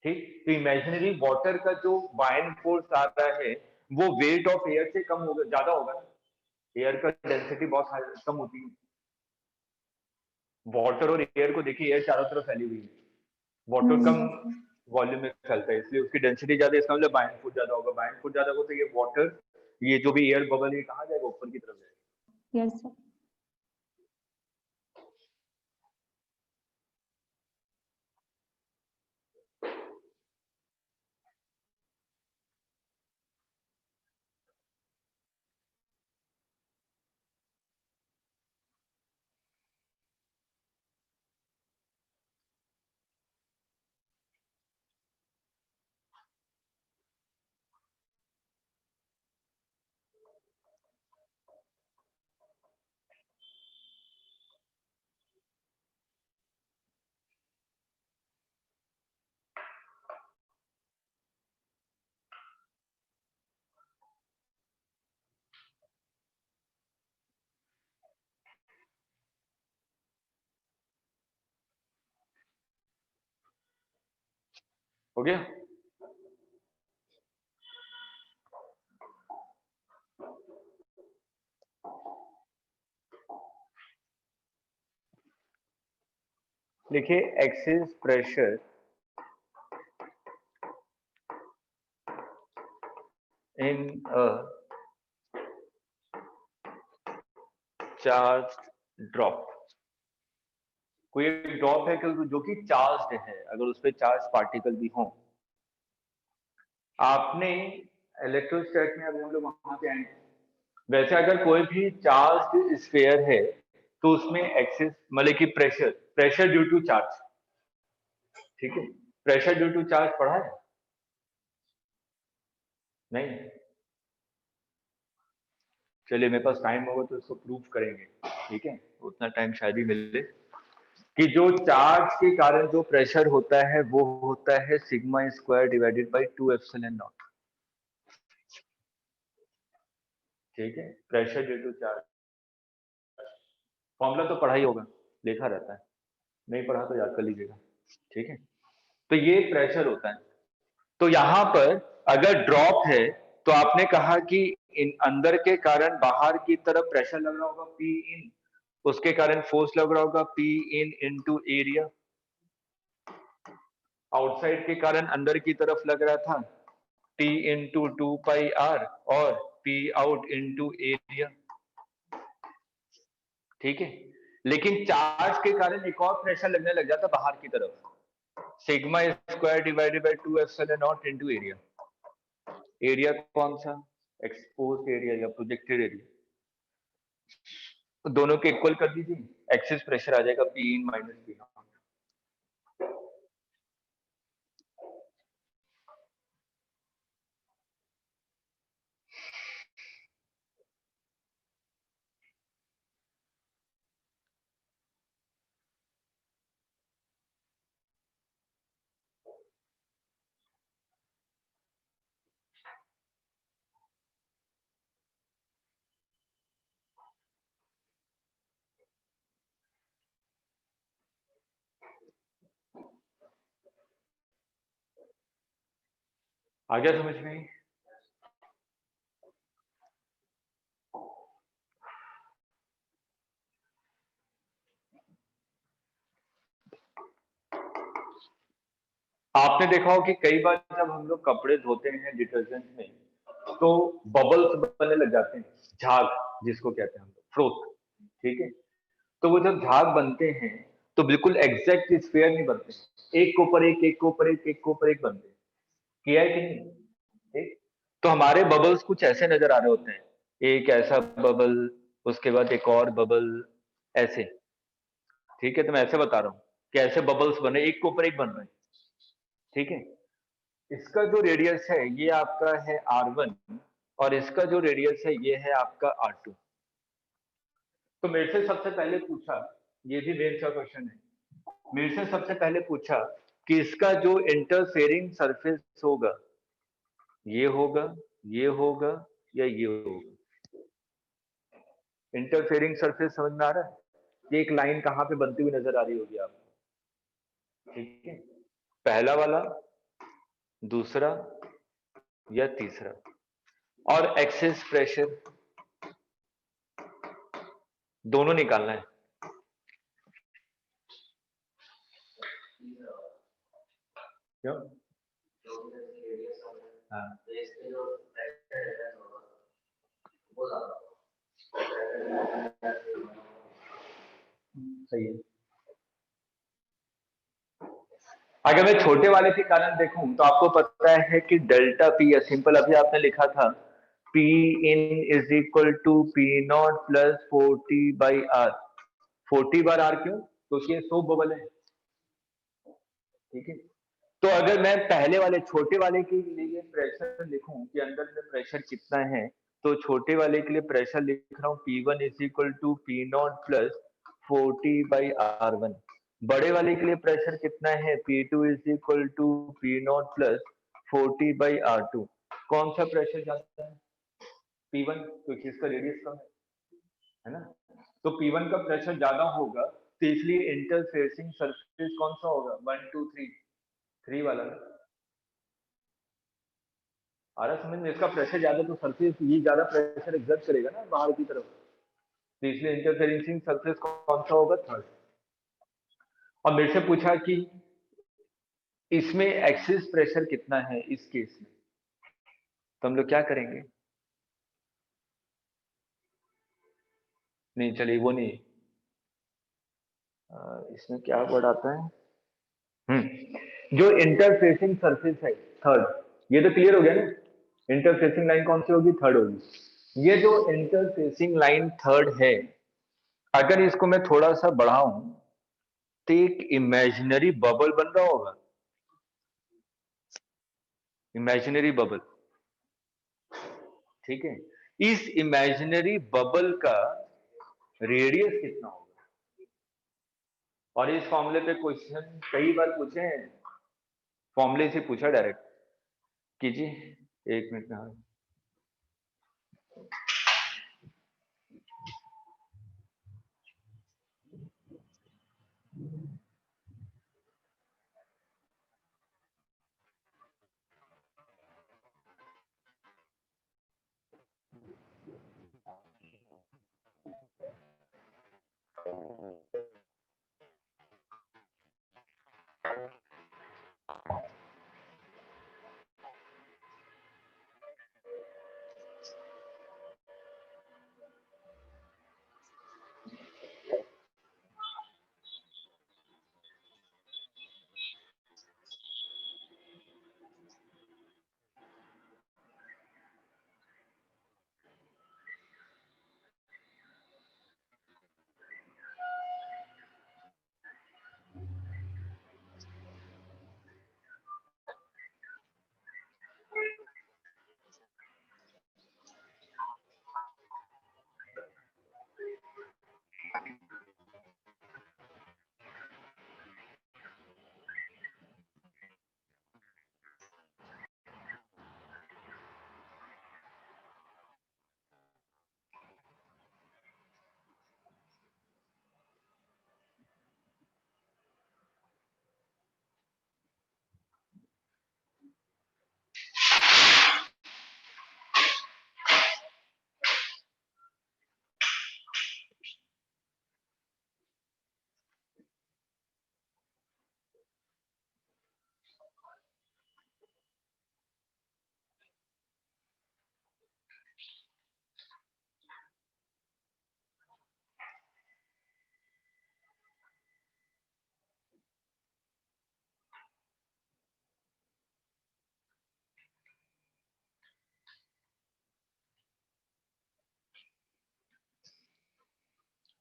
ठीक। तो इमेजिनरी वाटर का जो बायन फोर्स आ रहा है वो वेट ऑफ एयर से कम होगा, ज्यादा होगा ना, एयर का डेंसिटी बहुत कम होती है। वाटर और एयर को देखिए, एयर चारों तरफ फैली हुई है, वाटर कम हम्म, वॉल्यूम में फैलता है, इसलिए उसकी डेंसिटी ज्यादा, इसका मतलब बायन फोर्स ज्यादा होगा, बायन फोर्स ज्यादा होगा तो ये वाटर, ये जो भी एयर बबल है कहाँ जाएगा, ऊपर की तरफ जाएगा। Yes sir. हो गया? देखिए access pressure in charge drop, कोई एक ड्रॉप है जो कि चार्ज्ड है, अगर उस पर चार्ज पार्टिकल भी हो। आपने इलेक्ट्रोस्टैट में, अभी हम लोग वहां पे आएंगे, वैसे अगर कोई भी चार्ज स्फीयर है तो उसमें एक्सेस मतलब कि प्रेशर ड्यू टू चार्ज, ठीक है, प्रेशर ड्यू टू चार्ज पढ़ा है? नहीं? चलिए मेरे पास टाइम होगा तो इसको प्रूव करेंगे, ठीक है, उतना टाइम शायद ही मिले। कि जो चार्ज के कारण जो प्रेशर होता है वो होता है sigma square divided by 2 epsilon naught, ठीक है, pressure due to charge. Formula तो पढ़ा ही होगा, लिखा रहता है, नहीं पढ़ा तो याद कर लीजिएगा, ठीक है। तो ये प्रेशर होता है। तो यहां पर अगर ड्रॉप है तो आपने कहा कि इन अंदर के कारण बाहर की तरफ प्रेशर लग रहा होगा पी इन, उसके कारण फोर्स लग रहा होगा P in into area, outside के कारण अंदर की तरफ लग रहा था टी इंटू 2 पाई आर और पी आउट इंटू एरिया, ठीक है। लेकिन चार्ज के कारण एक और प्रेशर लगने लग जाता बाहर की तरफ, sigma square divided by 2 epsilon not into area. Area कौन सा? एक्सपोज्ड एरिया या प्रोजेक्टेड एरिया, तो दोनों के इक्वल कर दीजिए, एक्सेस प्रेशर आ जाएगा P in minus P out. आ गया समझ में? आपने देखा हो कि कई बार जब हम लोग कपड़े धोते हैं डिटर्जेंट में तो बबल्स बनने लग जाते हैं, झाग जिसको कहते हैं हम लोग, फ्रोथ, ठीक है। तो वो जब झाग बनते हैं तो बिल्कुल एग्जैक्ट स्फीयर नहीं बनते, एक के ऊपर एक, एक के ऊपर एक, एक के ऊपर एक बनते हैं, किया है कि नहीं? ठीक। तो हमारे बबल्स कुछ ऐसे नजर आ रहे होते हैं, एक ऐसा बबल, उसके बाद एक और बबल, ऐसे, ठीक है। तो मैं ऐसे बता रहा हूँ कि ऐसे बबल्स बने, एक के ऊपर एक बन रहे हैं, ठीक है। इसका जो रेडियस है ये आपका है R1 और इसका जो रेडियस है ये है आपका R2। तो मेरे से सबसे पहले पूछा, ये भी मेन का क्वेश्चन है, मेरे से सबसे पहले पूछा कि इसका जो इंटरफेयरिंग सरफेस होगा ये होगा, ये होगा या ये होगा। इंटरफेयरिंग सरफेस समझ में आ रहा है? ये एक लाइन कहां पे बनती हुई नजर आ रही होगी आपको, ठीक है, पहला वाला, दूसरा या तीसरा। और एक्सेस प्रेशर दोनों निकालना है, क्यों? हाँ सही है। अगर मैं छोटे वाले के कारण देखूं तो आपको पता है कि डेल्टा पी, या सिंपल अभी आपने लिखा था P in is equal to P naught plus 40/r। 40/r क्यों? क्योंकि ये 100 बबल है, ठीक है। तो अगर मैं पहले वाले छोटे वाले के लिए प्रेशर लिखूं कि अंदर में प्रेशर कितना है, तो छोटे वाले के लिए प्रेशर लिख रहा हूँ P1 is equal to P naught plus 40/r1। बड़े वाले के लिए प्रेशर कितना है? P2 is equal to P naught plus 40/r2। कौन सा प्रेशर ज्यादा है? P1, क्योंकि इसका रेडियस कम है ना। तो P1 का प्रेशर ज्यादा होगा, तो इसलिए इंटरफेसिंग सरफेस कौन सा होगा? 1 2 3 वाला। आ रहा समझ में? इसका प्रेशर ज्यादा तो सरफेस ये ज्यादा प्रेशर एग्जर्ट करेगा ना बाहर की तरफ, तो इसलिए इंटरफेरेंसिंग सरफेस कौन सा होगा? थर्ड। और मेरे से पूछा कि इसमें एक्सिस प्रेशर कितना है इस केस में, तो हम लोग क्या करेंगे? नहीं चलिए वो नहीं, इसमें क्या वर्ड आता है? जो इंटरफेसिंग सरफेस है थर्ड, ये तो क्लियर हो गया ना? इंटरफेसिंग लाइन कौन सी होगी? थर्ड होगी। ये जो इंटरफेसिंग लाइन थर्ड है, अगर इसको मैं थोड़ा सा बढ़ाऊं तो एक इमेजिनरी बबल बन रहा होगा, इमेजिनरी बबल, ठीक है? इस इमेजिनरी बबल का रेडियस कितना होगा? और इस फॉर्मूले पे क्वेश्चन कई बार पूछे हैं, फॉर्मूले से पूछा डायरेक्ट। कीजिए, एक मिनट में।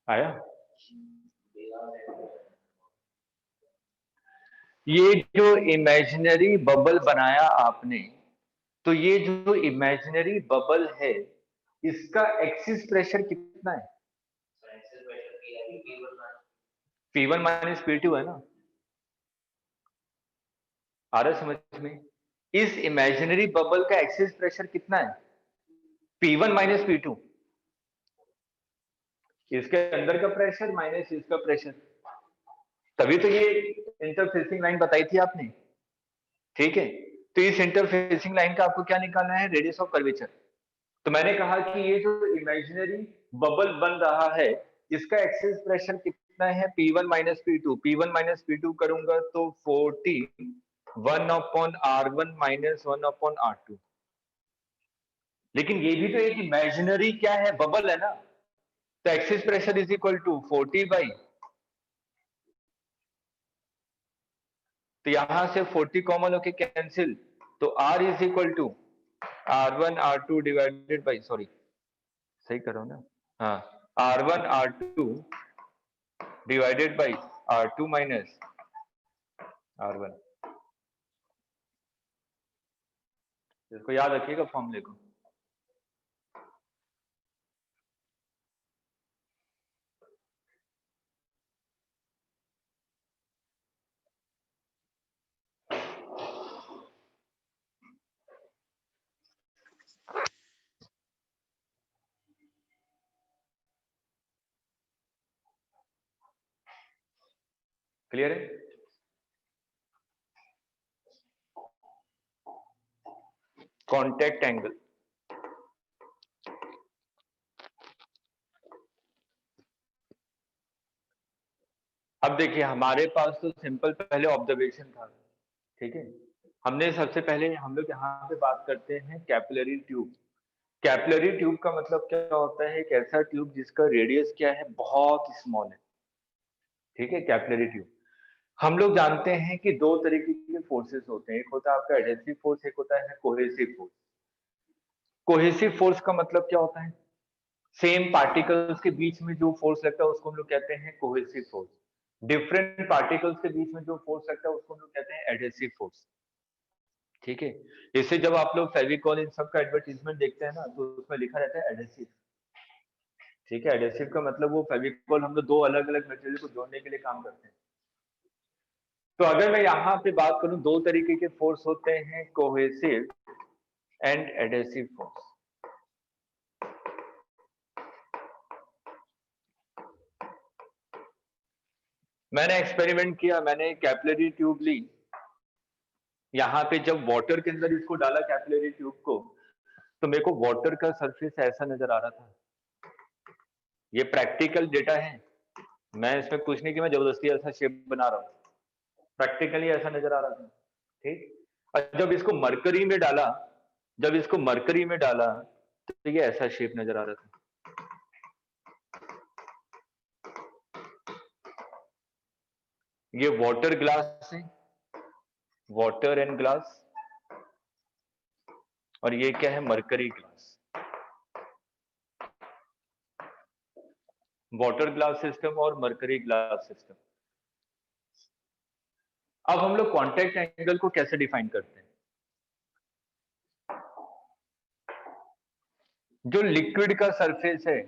आया? ये जो इमेजिनरी बबल बनाया आपने, तो ये जो इमेजिनरी बबल है, इसका एक्सिस प्रेशर कितना है? P1 माइनस P2 है ना? आ रहा समझ में? इस इमेजिनरी बबल का एक्सिस प्रेशर कितना है? P1 माइनस P2, इसके अंदर का प्रेशर माइनस इसका प्रेशर, तभी तो ये इंटरफेसिंग लाइन बताई थी आपने, ठीक है? तो इस इंटरफेसिंग लाइन का आपको क्या निकालना है? Radius of curvature. तो मैंने कहा कि ये जो इमेजिनरी बबल बन रहा है, इसका एक्सेस प्रेशर कितना है? P1 minus P2। P1 minus P2 करूंगा तो 40 1/R1 माइनस 1/R2। लेकिन ये भी तो एक इमेजिनरी क्या है? बबल है ना? तो excess pressure is equal to 40 by, तो यहां से 40 कॉमन होके कैंसिल, तो R is equal to R1 R2 divided by, sorry सही कर रहा हूं ना? हाँ, R1 R2 divided by R2 minus R1। इसको याद रखिएगा फॉर्मूले को। क्लियर है? Contact angle. अब देखिए हमारे पास तो सिंपल पहले ऑब्जर्वेशन था, ठीक है। हमने सबसे पहले हम लोग यहाँ पे बात करते हैं कैपिलरी ट्यूब। कैपिलरी ट्यूब का मतलब क्या होता है? एक ऐसा ट्यूब जिसका रेडियस क्या है, बहुत स्मॉल है, ठीक है, कैपिलरी ट्यूब। हम लोग जानते हैं कि दो तरीके के फोर्सेस होते हैं, एक होता है आपका एडहेसिव फोर्स, एक होता है कोहेसिव फोर्स। कोहेसिव फोर्स का मतलब क्या होता है? सेम पार्टिकल्स के बीच में जो फोर्स लगता है उसको हम लोग कहते हैं कोहेसिव फोर्स। डिफरेंट पार्टिकल्स के बीच में जो फोर्स लगता है उसको हम लोग कहते हैं एडहेसिव फोर्स, ठीक है। इससे जब आप लोग फेविकॉल इन सब का एडवर्टीजमेंट देखते हैं ना, तो उसमें लिखा रहता है एडहेसिव, ठीक है। एडहेसिव का मतलब वो फेविकॉल हम लोग दो अलग अलग मटेरियल को जोड़ने के लिए काम करते हैं। तो अगर मैं यहाँ पे बात करूं, दो तरीके के फोर्स होते हैं, कोहेसिव एंड एडहेसिव फोर्स। मैंने एक्सपेरिमेंट किया, मैंने कैपिलरी ट्यूब ली, यहाँ पे जब वाटर के अंदर इसको डाला कैपिलरी ट्यूब को, तो मेरे को वाटर का सरफेस ऐसा नजर आ रहा था। ये प्रैक्टिकल डेटा है, मैं इसमें कुछ नहीं कि मैं जबरदस्ती ऐसा शेप बना रहा हूँ, प्रैक्टिकली ऐसा नजर आ रहा था, ठीक। और जब इसको मरकरी में डाला, जब इसको मरकरी में डाला तो ये ऐसा शेप नजर आ रहा था। ये वाटर ग्लास है, वाटर एंड ग्लास, और ये क्या है, mercury glass. Water glass system और मरकरी ग्लास सिस्टम। अब हम लोग कांटेक्ट एंगल को कैसे डिफाइन करते हैं? जो लिक्विड का सरफेस है,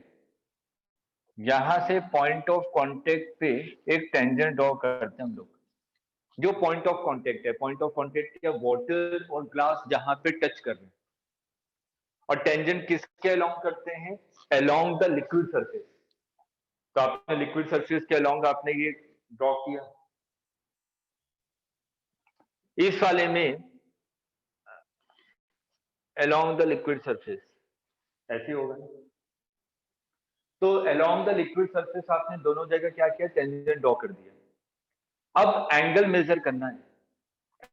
यहां से पॉइंट ऑफ कांटेक्ट पे एक टेंजेंट ड्रॉ करते हैं हम लोग। जो पॉइंट ऑफ कांटेक्ट है, पॉइंट ऑफ कांटेक्ट क्या, वाटर और ग्लास जहां पे टच कर रहे हैं, और टेंजेंट किसके अलोंग करते हैं? Along the liquid surface. तो आपने लिक्विड सरफेस के अलोंग आपने ये ड्रॉ किया। इस वाले में अलोंग द लिक्विड सरफेस ऐसे होगा। तो अलोंग द लिक्विड सरफेस आपने दोनों जगह क्या किया, टेंजेंट ड्रॉ कर दिया। अब एंगल मेजर करना है।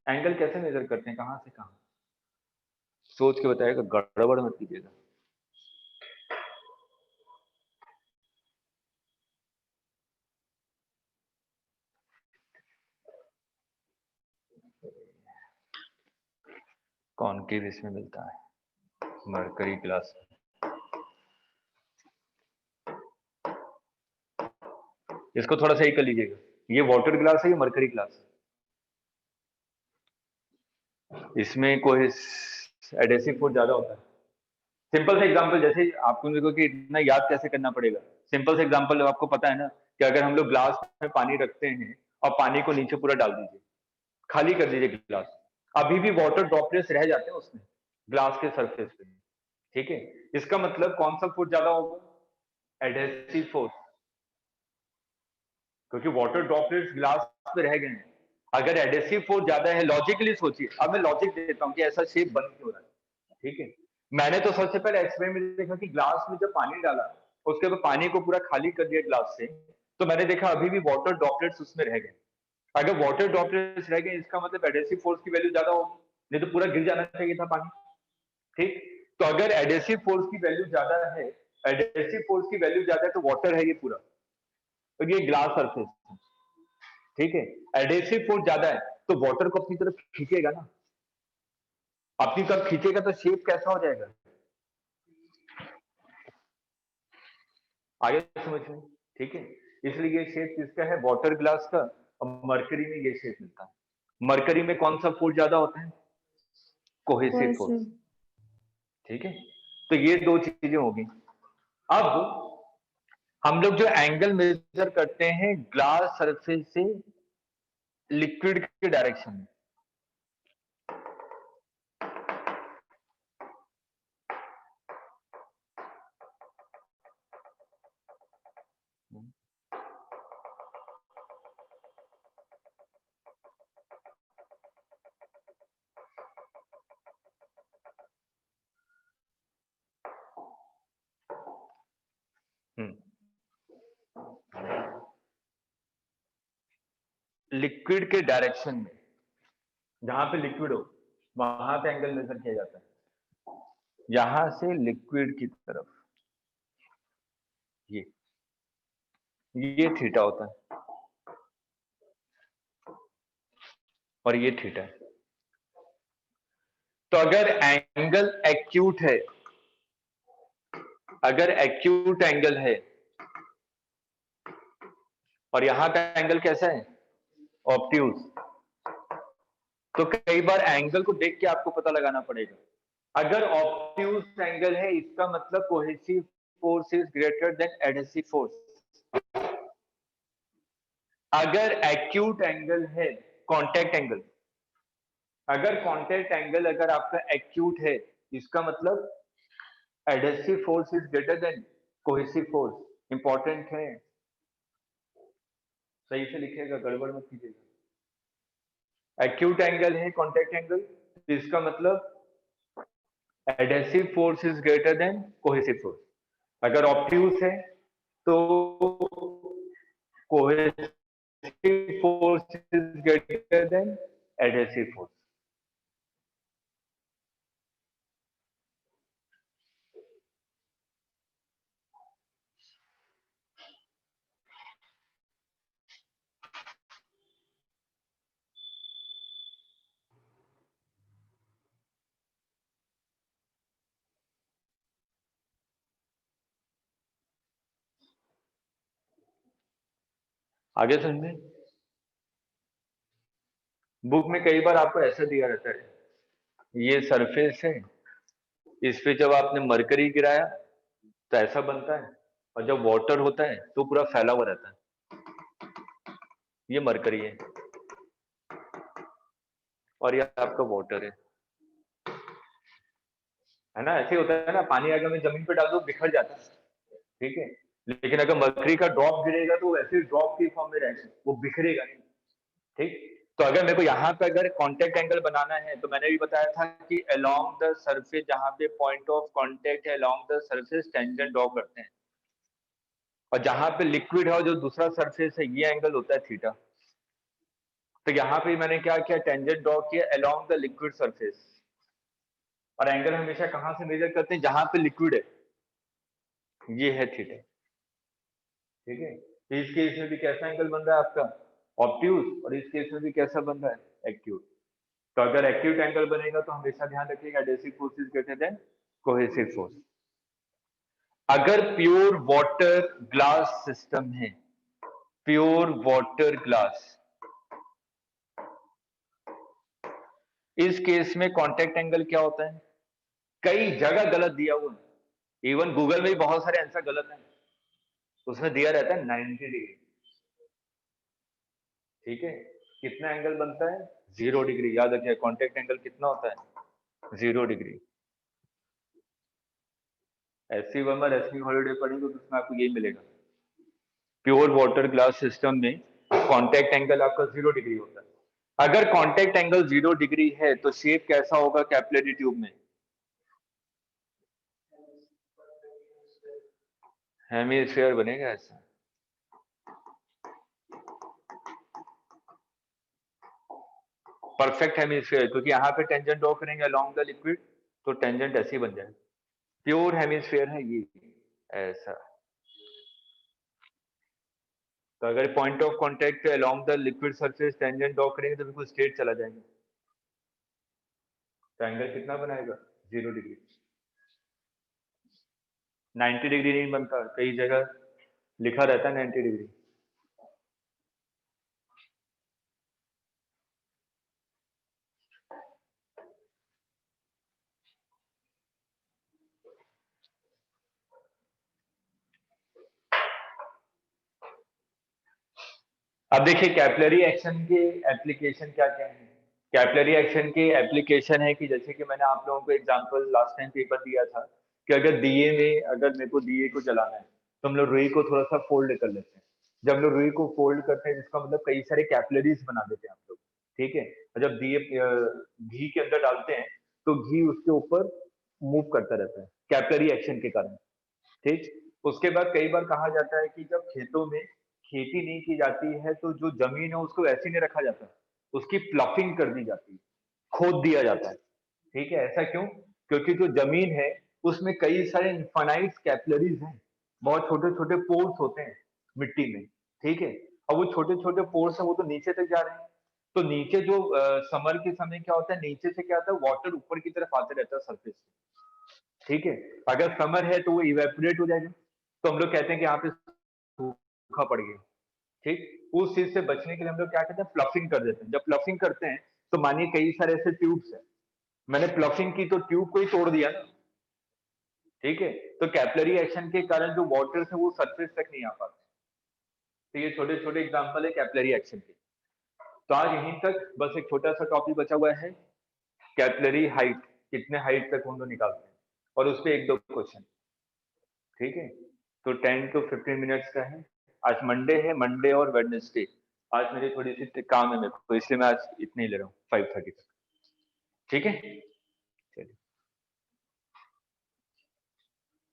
एंगल कैसे मेजर करते हैं, कहां से कहां? सोच के बताइएगा, गड़बड़ मत कीजिएगा। कॉनकेव इसमें मिलता है, मरकरी ग्लास में। इसको थोड़ा सही कर लीजिएगा, ये वाटर ग्लास है, ये मरकरी ग्लास है। इसमें कोई एडेसिव फोर्स ज्यादा होता है। सिंपल सा एग्जांपल, जैसे आपको देखो कि इतना याद कैसे करना पड़ेगा। सिंपल सा एग्जांपल आपको पता है ना, कि अगर हम लोग ग्लास में पानी रखते हैं और पानी को नीचे पूरा डाल दीजिए, खाली कर दीजिए ग्लास, अभी भी वाटर ड्रॉपलेट्स रह जाते हैं उसमें, ग्लास के सरफेस पे, ठीक है। इसका मतलब कौन सा फोर्स ज्यादा होगा? एडहेसिव फोर्स, क्योंकि वाटर ड्रॉपलेट्स ग्लास पे रह गए हैं। अगर एडहेसिव फोर्स ज्यादा है, लॉजिकली सोचिए, अब मैं लॉजिक देता हूं कि ऐसा शेप बन क्यों रहा है, ठीक है। मैंने तो सबसे पहले एक्सपेरिमेंट में देखा कि ग्लास में जब पानी डाला, उसके बाद पानी को पूरा खाली कर दिया ग्लास से, तो मैंने देखा अभी भी वाटर ड्रॉपलेट्स उसमें रह गए। अगर वाटर ड्रॉपलेट्स रह गए, इसका मतलब एडहेसिव फोर्स की वैल्यू ज्यादा होगी, नहीं तो पूरा गिर जाना चाहिए था पानी, ठीक। तो अगर एडहेसिव फोर्स की वैल्यू ज्यादा है, एडहेसिव फोर्स की वैल्यू ज्यादा है, तो वाटर है ये पूरा, तो ये ग्लास सरफेस, ठीक है। एडहेसिव फोर्स ज्यादा है तो वाटर को अपनी तरफ खींचेगा ना, अपनी तरफ खींचेगा तो शेप कैसा हो जाएगा, आगे समझ में, ठीक है। इसलिए ये शेप किसका है, वाटर ग्लास का, और मरकरी में ये शेप मिलता है। मरकरी में कौन सा फोर्स ज्यादा होता है? Cohesive force, cohesive. ठीक है। तो ये दो चीजें होगी। अब हम लोग जो एंगल मेजर करते हैं ग्लास सरफेस से लिक्विड के डायरेक्शन में, लिक्विड के डायरेक्शन में, जहां पे लिक्विड हो वहां पे एंगल मेजर किया जाता है। यहां से लिक्विड की तरफ ये थीटा होता है और ये थीटा है। तो अगर एंगल एक्यूट है, अगर एक्यूट एंगल है और यहां का एंगल कैसा है, ऑब्ट्यूज, तो कई बार एंगल को देख के आपको पता लगाना पड़ेगा। अगर ऑब्ट्यूज एंगल है इसका मतलब cohesive force is greater than adhesive force. अगर एक्यूट एंगल है, कांटेक्ट एंगल, अगर कांटेक्ट एंगल अगर आपका एक्यूट है इसका मतलब adhesive force is greater than cohesive force. Important है, सही से लिखिएगा, गड़बड़ मत कीजिएगा। एक्यूट एंगल है कांटेक्ट एंगल, इसका मतलब adhesive force is greater than cohesive force. अगर ऑब्ट्यूज है तो cohesive force is greater than adhesive force. आगे समझे। बुक में कई बार आपको ऐसा दिया रहता है, ये सरफेस है, इस पे जब आपने मरकरी गिराया तो ऐसा बनता है, और जब वाटर होता है तो पूरा फैला हुआ रहता है। ये मरकरी है और ये आपका वाटर है ना। ऐसे होता है ना, पानी अगर मैं जमीन पे डाल दूं बिखर जाता है, ठीक है, लेकिन अगर मरकरी का ड्रॉप गिरेगा तो वैसे ड्रॉप की फॉर्म में रहेगा, वो बिखरेगा नहीं, ठीक। तो अगर मेरे को यहाँ पे अगर कांटेक्ट एंगल बनाना है तो मैंने भी बताया था कि अलोंग द सरफेस, जहां पे पॉइंट ऑफ कांटेक्ट है along the surface, tangent draw करते हैं, और जहां पे लिक्विड है और जो दूसरा सरफेस है ये एंगल होता है थीटा। तो यहाँ पे मैंने क्या किया, टेंजेंट ड्रॉ किया अलोंग द लिक्विड सरफेस, और एंगल हमेशा कहां से मेजर करते हैं, जहां पे लिक्विड है, ये है थीटा, ठीक है। तो इस केस में भी कैसा एंगल बन रहा है आपका, ऑब्ट्यूज, और इस केस में भी कैसा बन रहा है, एक्यूट। तो अगर एक्यूट एंगल बनेगा तो हमेशा ध्यान रखिएगा adhesive force is greater than cohesive force. अगर प्योर वाटर ग्लास सिस्टम है, प्योर वाटर ग्लास, इस केस में कांटेक्ट एंगल क्या होता है, कई जगह गलत दिया हुआ है, इवन गूगल में भी बहुत सारे आंसर गलत हैं, उसमें दिया रहता है 90 डिग्री, ठीक है। कितना एंगल बनता है, 0 डिग्री। याद रखिए कांटेक्ट एंगल कितना होता है, 0 डिग्री। एससी वर्मा रश्मि हॉलिडे पढ़ेंगे तो उसमें आपको यही मिलेगा, प्योर वाटर ग्लास सिस्टम में कांटेक्ट एंगल आपका 0 डिग्री होता है। अगर कांटेक्ट एंगल 0 डिग्री है तो शेप कैसा होगा कैपिलरी ट्यूब में, हेमिस्फीयर बनेगा ऐसा। परफेक्ट हेमिस्फीयर, क्योंकि यहाँ पे टेंजेंट ड्रॉ करेंगे अलोंग द लिक्विड, तो टेंजेंट ऐसे ही बन जाए। प्योर हेमिस्फीयर है ये ऐसा। तो अगर point of contact along the liquid surface tangent draw करेंगे तो बिल्कुल स्ट्रेट चला जाएगा। तो एंगल कितना बनाएगा, 0 डिग्री। 90 डिग्री नहीं बनता, कई जगह लिखा रहता है 90 डिग्री। अब देखिए कैपिलरी एक्शन के एप्लीकेशन क्या क्या है। कैपिलरी एक्शन के एप्लीकेशन है कि जैसे कि मैंने आप लोगों को एग्जांपल लास्ट टाइम पेपर दिया था कि अगर दिए में, अगर मेरे को दिए को जलाना है तो हम लोग रुई को थोड़ा सा फोल्ड कर लेते हैं। जब हम लोग रुई को फोल्ड करते हैं जिसका मतलब कई सारे कैपिलरीज बना देते हैं हम लोग, ठीक है। और जब दिए घी के अंदर डालते हैं तो घी उसके ऊपर मूव करता रहता है कैपिलरी एक्शन के कारण, ठीक। उसके बाद कई बार कहा जाता है कि जब खेतों में खेती नहीं की जाती है तो जो जमीन है उसको ऐसे नहीं रखा जाता, उसकी प्लॉटिंग कर दी जाती है, खोद दिया जाता है। ठीक है, ऐसा क्यों? क्योंकि जो जमीन है उसमें कई सारे इनफाइनाइट कैपिलरीज हैं, बहुत छोटे छोटे पोर्स होते हैं मिट्टी में। ठीक है, और वो छोटे छोटे पोर्स है वो तो नीचे तक जा रहे हैं। तो नीचे जो समर के समय क्या होता है, नीचे से क्या होता है, वाटर ऊपर की तरफ आते रहता है सरफेस से। ठीक है, अगर समर है तो वो इवेपोरेट हो जाएगा, तो हम लोग कहते हैं कि यहाँ पे सूखा पड़ गया। ठीक, उस चीज से बचने के लिए हम लोग क्या करते हैं, प्लफिंग कर देते हैं। जब प्लफिंग करते हैं तो मानिए कई सारे ऐसे ट्यूब्स हैं, मैंने प्लफिंग की तो ट्यूब को ही तोड़ दिया ना। ठीक है, तो कैपिलरी एक्शन के कारण जो वाटर है वो सरफेस तक नहीं आ पाते। तो ये छोटे छोटे एग्जांपल है कैपिलरी एक्शन के। तो आज यहीं तक बस एक छोटा सा टॉपिक बचा हुआ है, कैपिलरी हाइट, कितने हाइट तक हम लोग निकालते हैं, और उस पर एक दो क्वेश्चन। ठीक है, तो 10 to 15 मिनट्स का है। आज मंडे है, मंडे और वेडनेसडे आज मेरी थोड़ी सी काम है मेरे को, तो इसलिए मैं आज इतने ही ले रहा हूँ 5:30 तक। ठीक है।